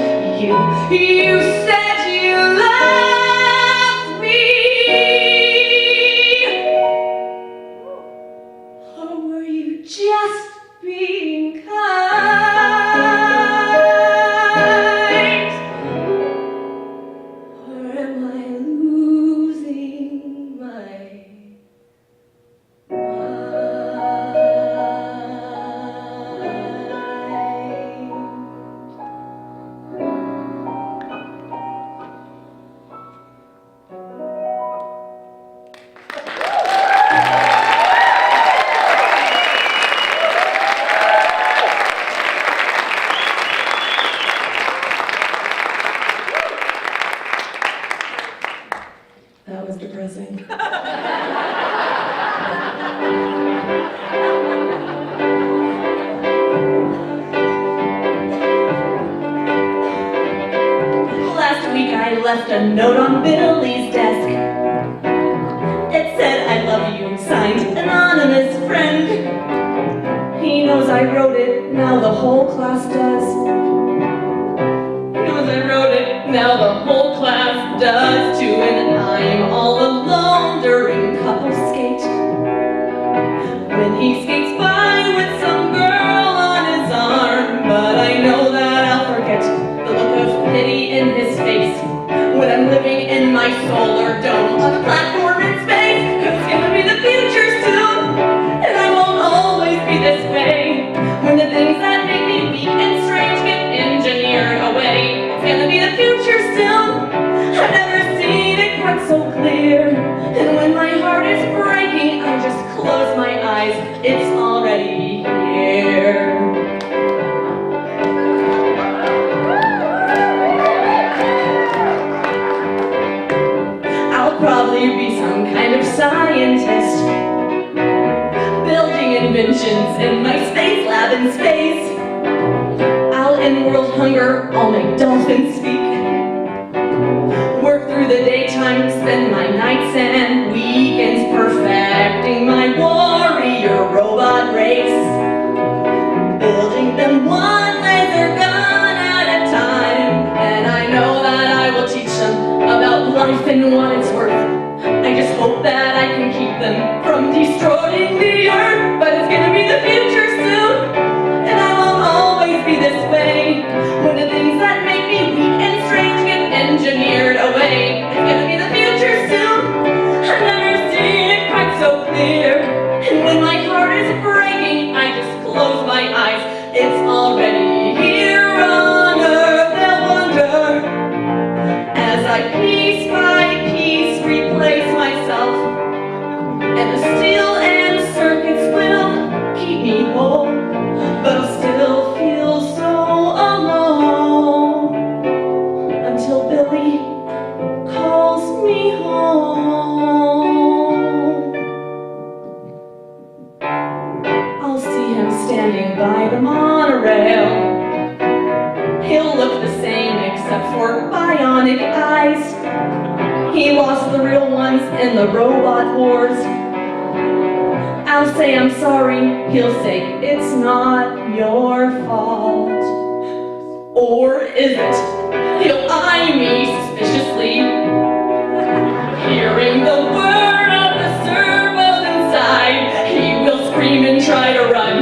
you. You said you loved me. Or were you just being kind? Or am I losing my Billy's desk. It said, "I love you," signed anonymous friend. He knows I wrote it, now the whole class does. He knows I wrote it, now the whole class does too. And I'm all alone during couple skate. When he skates by with some girl on his arm, but I know that I'll forget the look of pity in his face when I'm living in my solar dome on a platform in space. 'Cause it's gonna be the future soon, and I won't always be this way. When the things that make me weak and strange get engineered away, it's gonna be the future soon. I've never seen it quite so clear. And when my heart is breaking, I just close my eyes. It's already here. I'll probably be some kind of scientist, building inventions in my space lab in space. I'll end world hunger, I'll make dolphins speak. Work through the daytime, spend my nights and weekends perfecting my warrior robot race. Building them one laser gun at a time. And I know that I will teach them about life and what it's worth. I just hope that I can keep them from destroying the earth. But it's gonna be the future soon, and I won't always be this way. When the things that make me weak and strange get engineered away, it's gonna be the future soon. I've never seen it quite so clear. And when my heart is breaking, I just close my eyes. It's already here on earth. They'll wonder as I piece by piece replace myself, and the steel and circuits will keep me whole, but I'll still feel so alone until Billy calls me home. I'll see him standing by the monorail. He'll look the same except for bionic eyes. He lost the real ones in the robot wars. I'll say I'm sorry, he'll say it's not your fault. Or is it? He'll eye me suspiciously, hearing the whir of the servos inside. He will scream and try to run,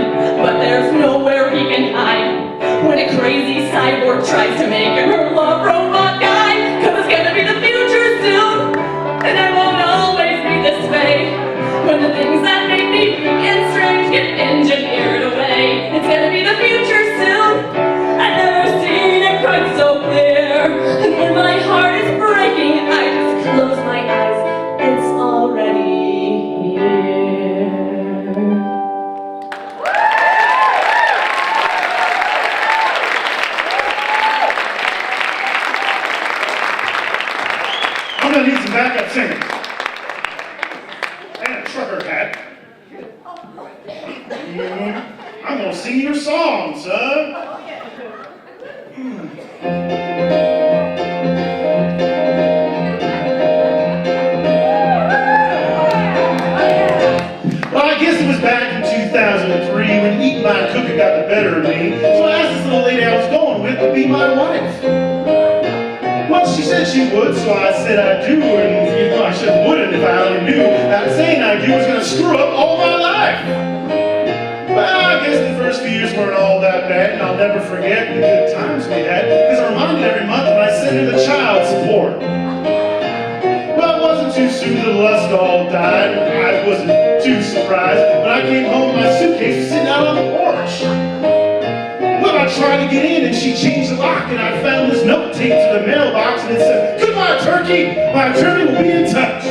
but there's nowhere he can hide when a crazy cyborg tries to make him her love robot guy. 'Cause it's gonna be the future soon, and I won't always be this way. When the things that make me weak and strange get engineered away, it's gonna be the future soon. I've never seen it quite so clear. And when my heart is breaking, I just close my eyes. It's already here. I'm gonna need some backup singers. And a trucker hat. I'm gonna sing your song, son. Well, I guess it was back in 2003 when eating by a cookie got the better of me. So I asked this little lady I was going with to be my wife. Well, she said she would, so I said I do, and I should wouldn't if I only knew that saying I do was gonna screw up all my life. Well, I guess the first few years weren't all that bad, and I'll never forget the good times we had, because I'm reminded every month when I send her the child support. Well, it wasn't too soon the lust all died. I wasn't too surprised when I came home, my suitcase was sitting out on the porch. Well, I tried to get in, and she changed the lock, and I found this note taped to the mailbox, and it said, "Goodbye, turkey. My attorney will be in touch."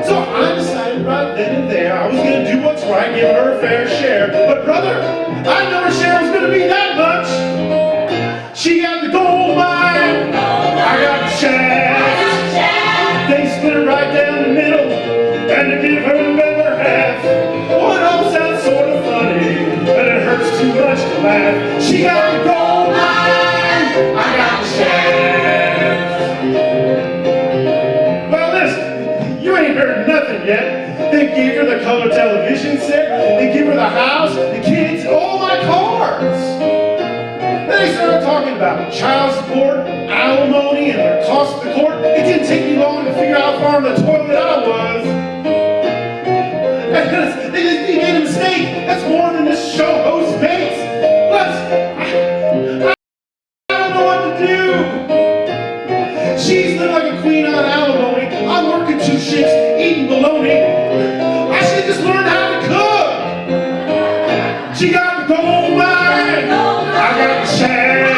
So I decided right then and there I was going to do what's right, give her a fair share. But brother, I never share was going to be that much. She got the gold mine, I got the shaft. They split it right down the middle, and to give her the better half. Oh, it all sounds sort of funny, but it hurts too much to laugh. She got the gold mine, I got the shaft. a color television set. They give her the house, the kids, all my cards. Then they started talking about child support, alimony, and their cost to court. It didn't take me long to figure out how far in the toilet I was. And they made a mistake. That's more than this show host makes. But I don't know what to do. She's living like a queen on alimony. I'm working 2 shifts, eating bologna. I should just learn how to cook. She got the gold mine. I got the shaft.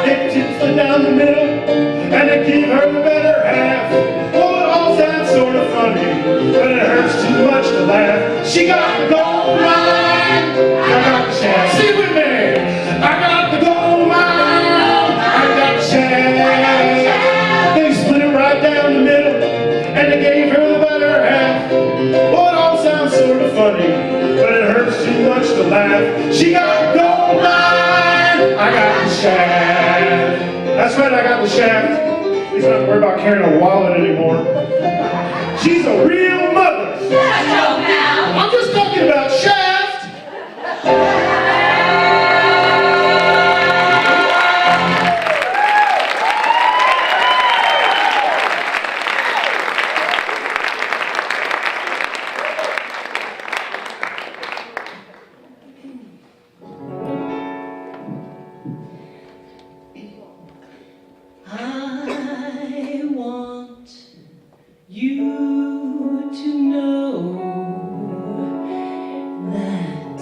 They split down the middle, and they give her the better half. Oh, it all sounds sort of funny, but it hurts too much to laugh. She got the gold mine. I got the shaft. Sing with me. I got the gold mine. I got the shaft. They split it right down the middle, and they gave her the better half. Oh, it all sounds sort of funny, but it hurts too much to laugh. She got the gold mine. I got the shaft. That's right, I got the shaft. At least I don't have to worry about carrying a wallet anymore. She's a real mother. I'm just talking about shaft. I want you to know that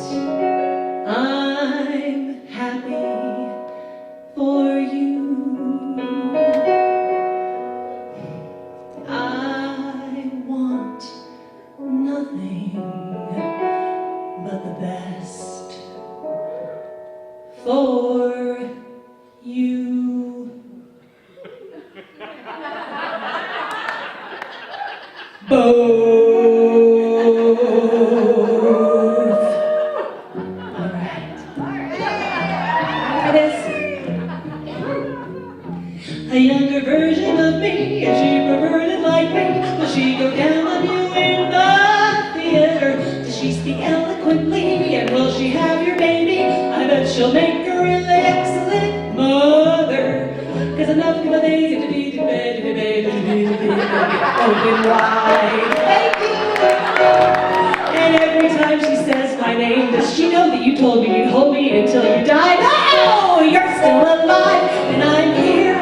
I'm happy for you. I want nothing but the best for you. Both. All right. It is a younger version of me, and she perverted like me. Will she go down on you in the theater? Does she speak eloquently, and will she have your baby? I bet she'll make a really excellent mother. 'Cause enough of the days to be open wide. Thank you. And every time she says my name, does she know that you told me you'd hold me until you died? Oh, you're still alive, and I'm here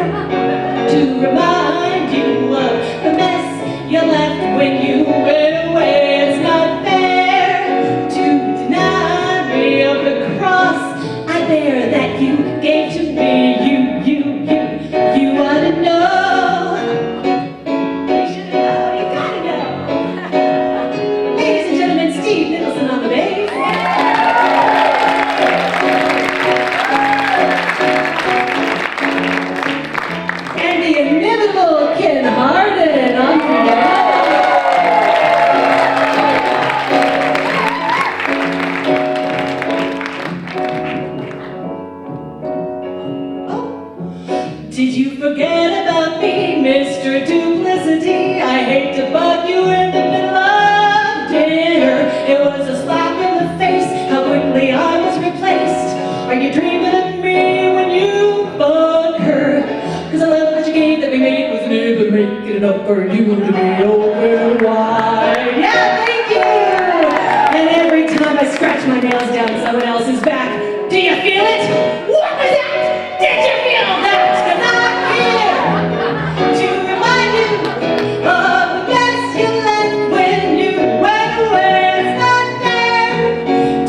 to remind you of the mess you left when you went away. It's not fair to deny me of the cross I bear that you gave to me. You ought to know. You should know. You gotta know. Ladies and gentlemen, Steve Nicholson on the bass. And the inimitable Ken Hardin on piano. Did you forget about me, Mr. Duplicity? I hate to bug you in the middle of dinner. It was a slap in the face, how quickly I was replaced. Are you dreaming of me when you fuck her? 'Cause I love that you gave that we made was never making it up for you to be open wide. Yeah, thank you! And every time I scratch my nails down someone else's back, do you feel it? What was that? Did you feel that? 'Cause I'm here to remind you of the mess you left when you went away. It's not fair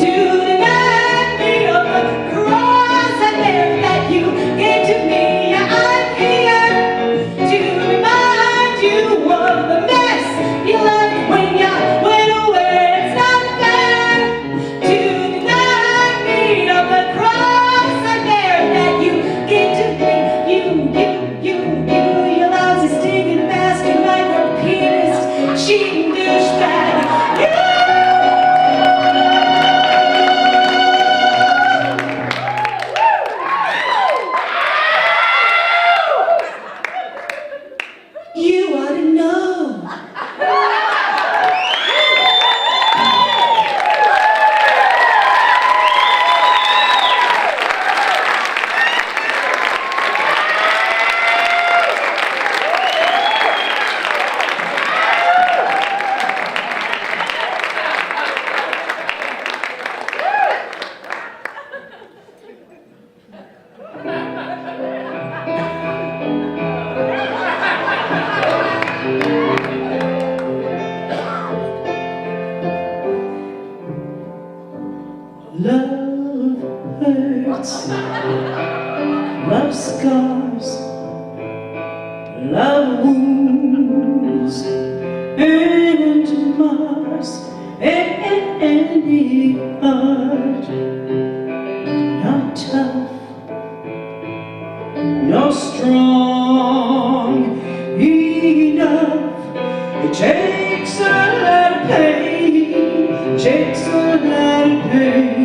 to deny me of the cross I bear that you gave to me. Yeah, I'm here to remind you of the mess you left when you went away. It's not fair to deny Love hurts, love scars, love wounds, and mars any heart. Not tough, nor strong enough. It takes a lot of pain, takes a lot of pain.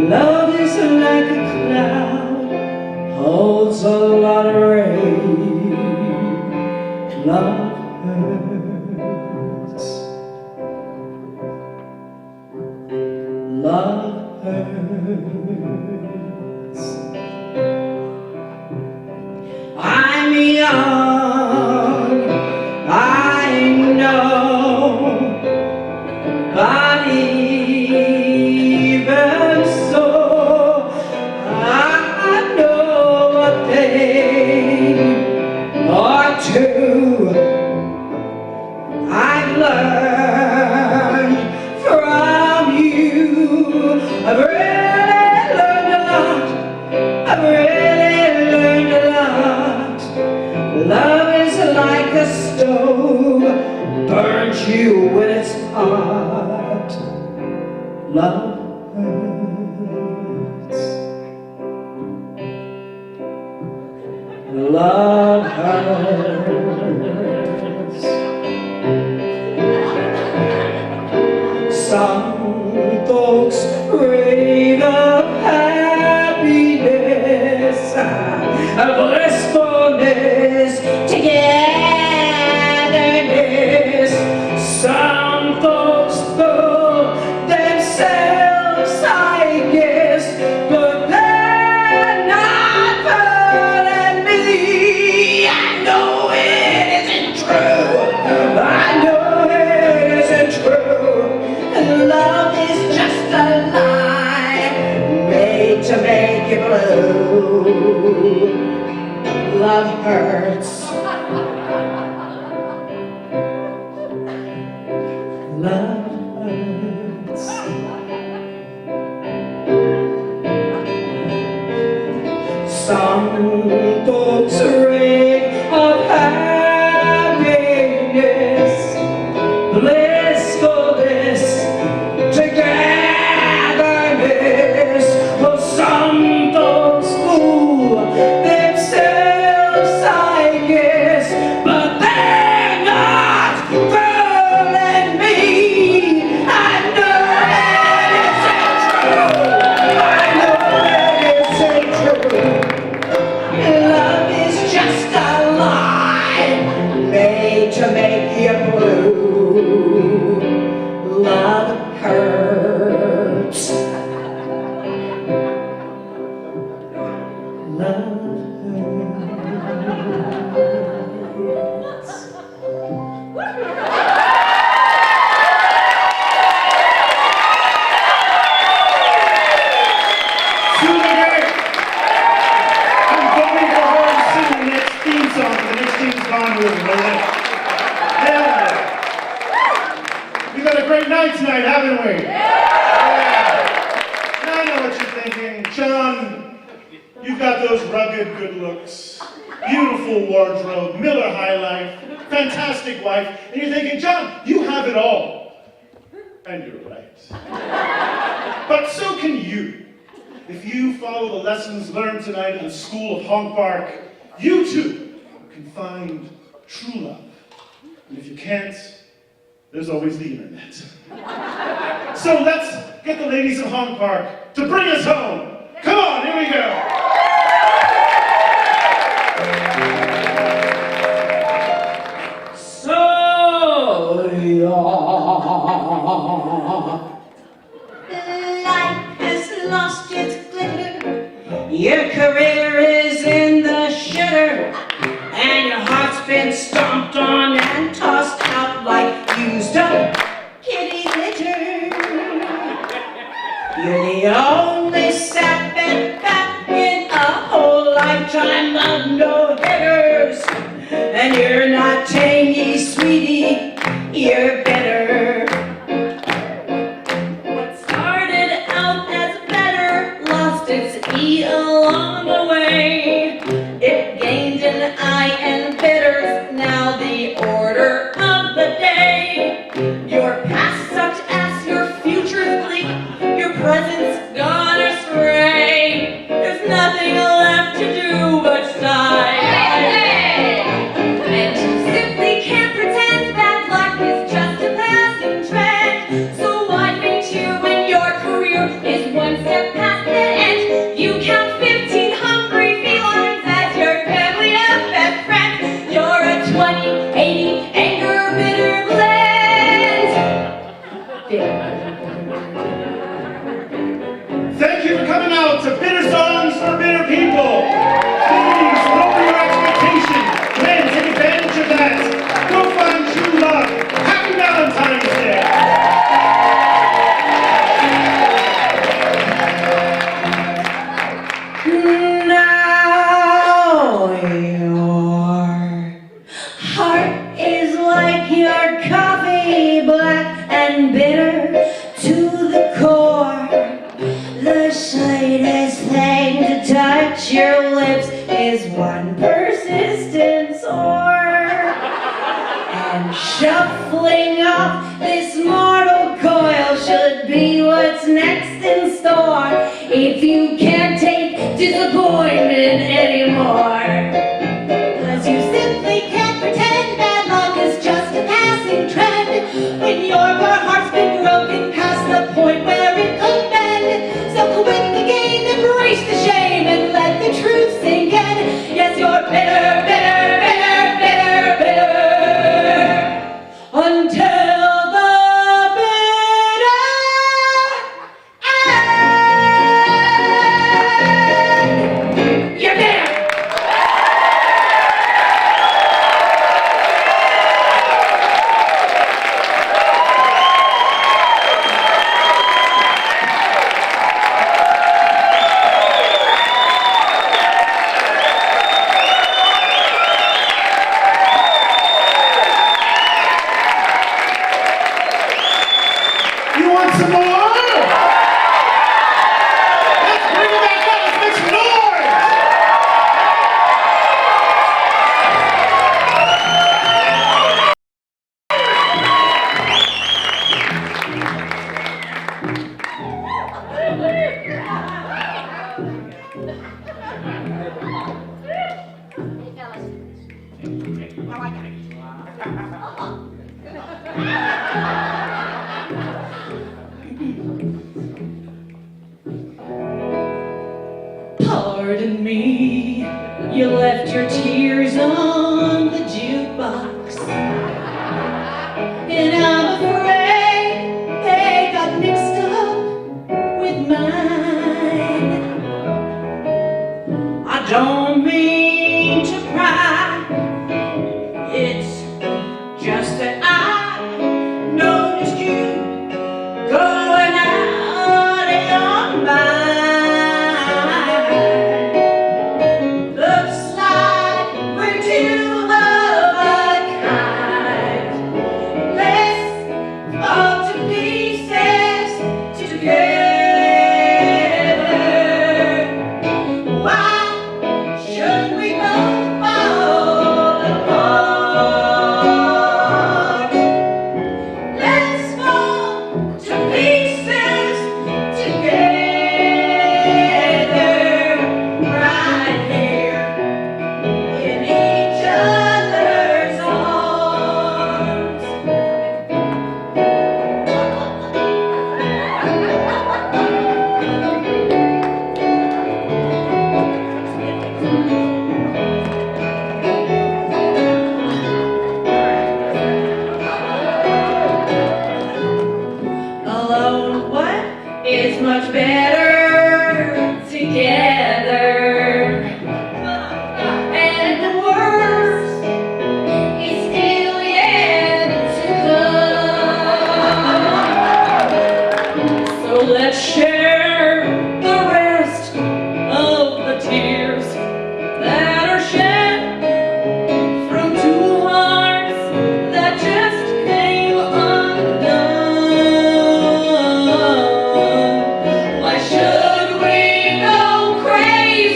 Love is like a cloud, holds a lot of rain. Love hurts. Love hurts. I'm young, I know, but even so, I know a thing or two. I've learned from you. I've really learned a lot. I've really learned a lot. Love is like a stove, burns you when it's hot. Love hurts. Love hurts. Some folks rave of happiness, of blissfulness, togetherness. Some folks fool themselves, I guess, but they're not fooling me. I know it isn't true. I know it isn't true. And love is just a lie made to make you blue. Love hurts. Love hurts. Some folks rave of happiness, blissfulness, togetherness. Well, some folks fool themselves, I guess, but they're not fooling me. I know it isn't true. I know it isn't true. Love is just a lie made to make you blue. Love hurts. Love hurts. Super great. I'm voting for her to sing the next theme song for the next team's gone room. Hell yeah. We've had a great night tonight, haven't we? Yeah. Now I know what you're thinking. John, you've got those rugged good looks, beautiful wardrobe, Miller High Life, fantastic wife, and you're thinking, John, you have it all. And you're right. But so can you. If you follow the lessons learned tonight in the School of Honk Park, you too can find true love. And if you can't, there's always the internet. So let's get the ladies of Honk Park to bring us home. Come on, here we go. So life has lost its glitter. Your career is in the shitter, and your heart's been stomped on and tossed out like used up kitty litter. You're the only sap and fat in a whole lifetime of no-hitters, and you're not tangy, sweetie, you're bitter. What started out as romance gone astray. There's nothing left to do but sigh. And you simply can't pretend that luck is just a passing trend. So why faint here when your career is one step past the end? You count 15 hungry felines as your family and best friend. You're a 20/80 anger bitter blend. Thank you for coming out to Bitter Songs for Bitter People. Please lower your expectations. Men, take advantage of that. Go find true love. Happy Valentine's Day. Now your heart is like your coffee, black and bitter to the core. The slightest thing to touch your lips is one persistent sore. And shuffling off this mortal coil should be what's next in store if you can't take disappointment anymore. 'Cause you simply can't pretend bad luck is just a passing trend when your heart's been broken past the point where it could bend. So quit the game, embrace the shame, and let the truth sink in. Yes, you're bitter, bitter, bitter, bitter, bitter, until the bitter end. You're bitter. You want some more? Let's bring it back up. Let's make some noise. Pardon me, you left your tears on the jukebox. And I'm afraid they got mixed up with mine. I don't mean to cry, it's just that I noticed you going out of your mind. Looks like we're two of a kind. Let's fall to pieces together. Why should we both fall apart? Let's fall to pieces together, right here in each other's arms. Alone, what is much better together? And the worst is still yet to come. So let's share the rest of the tears that are shed from two hearts that just came undone. Why should we go crazy?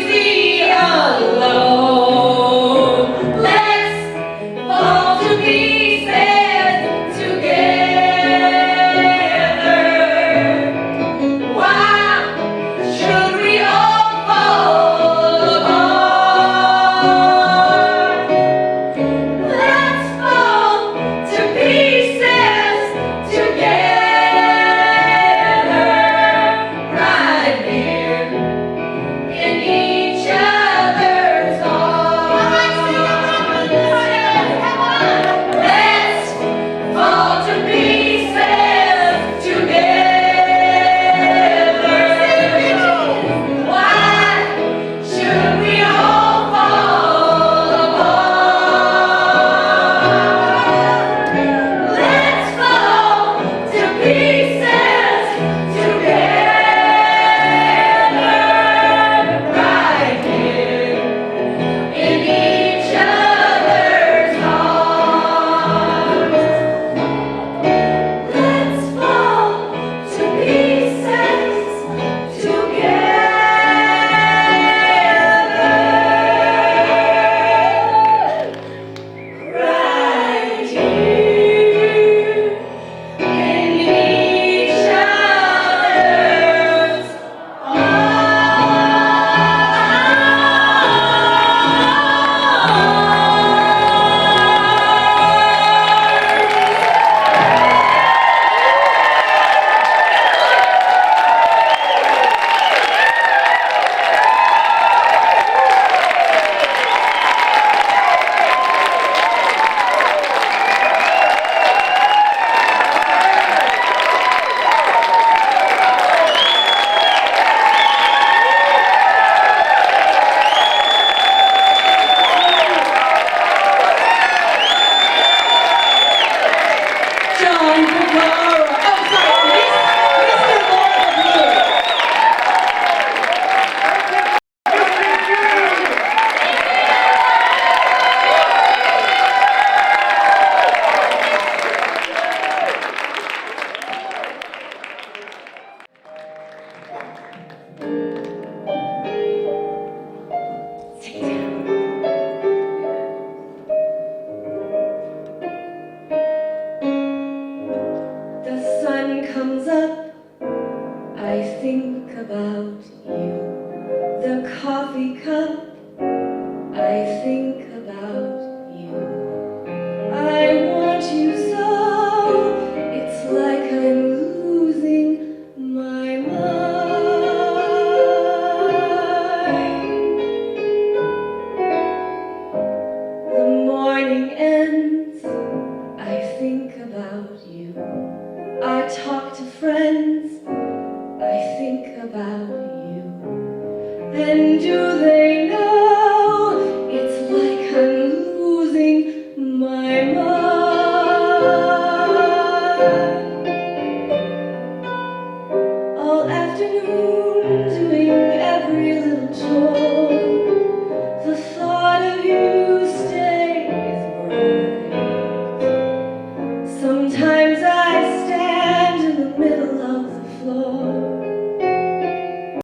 Sit down. The sun comes up, I think about you. The coffee cup, I think about you. I want you so, it's like I'm losing my mind. The morning ends, I think about you. I talk to friends, I think about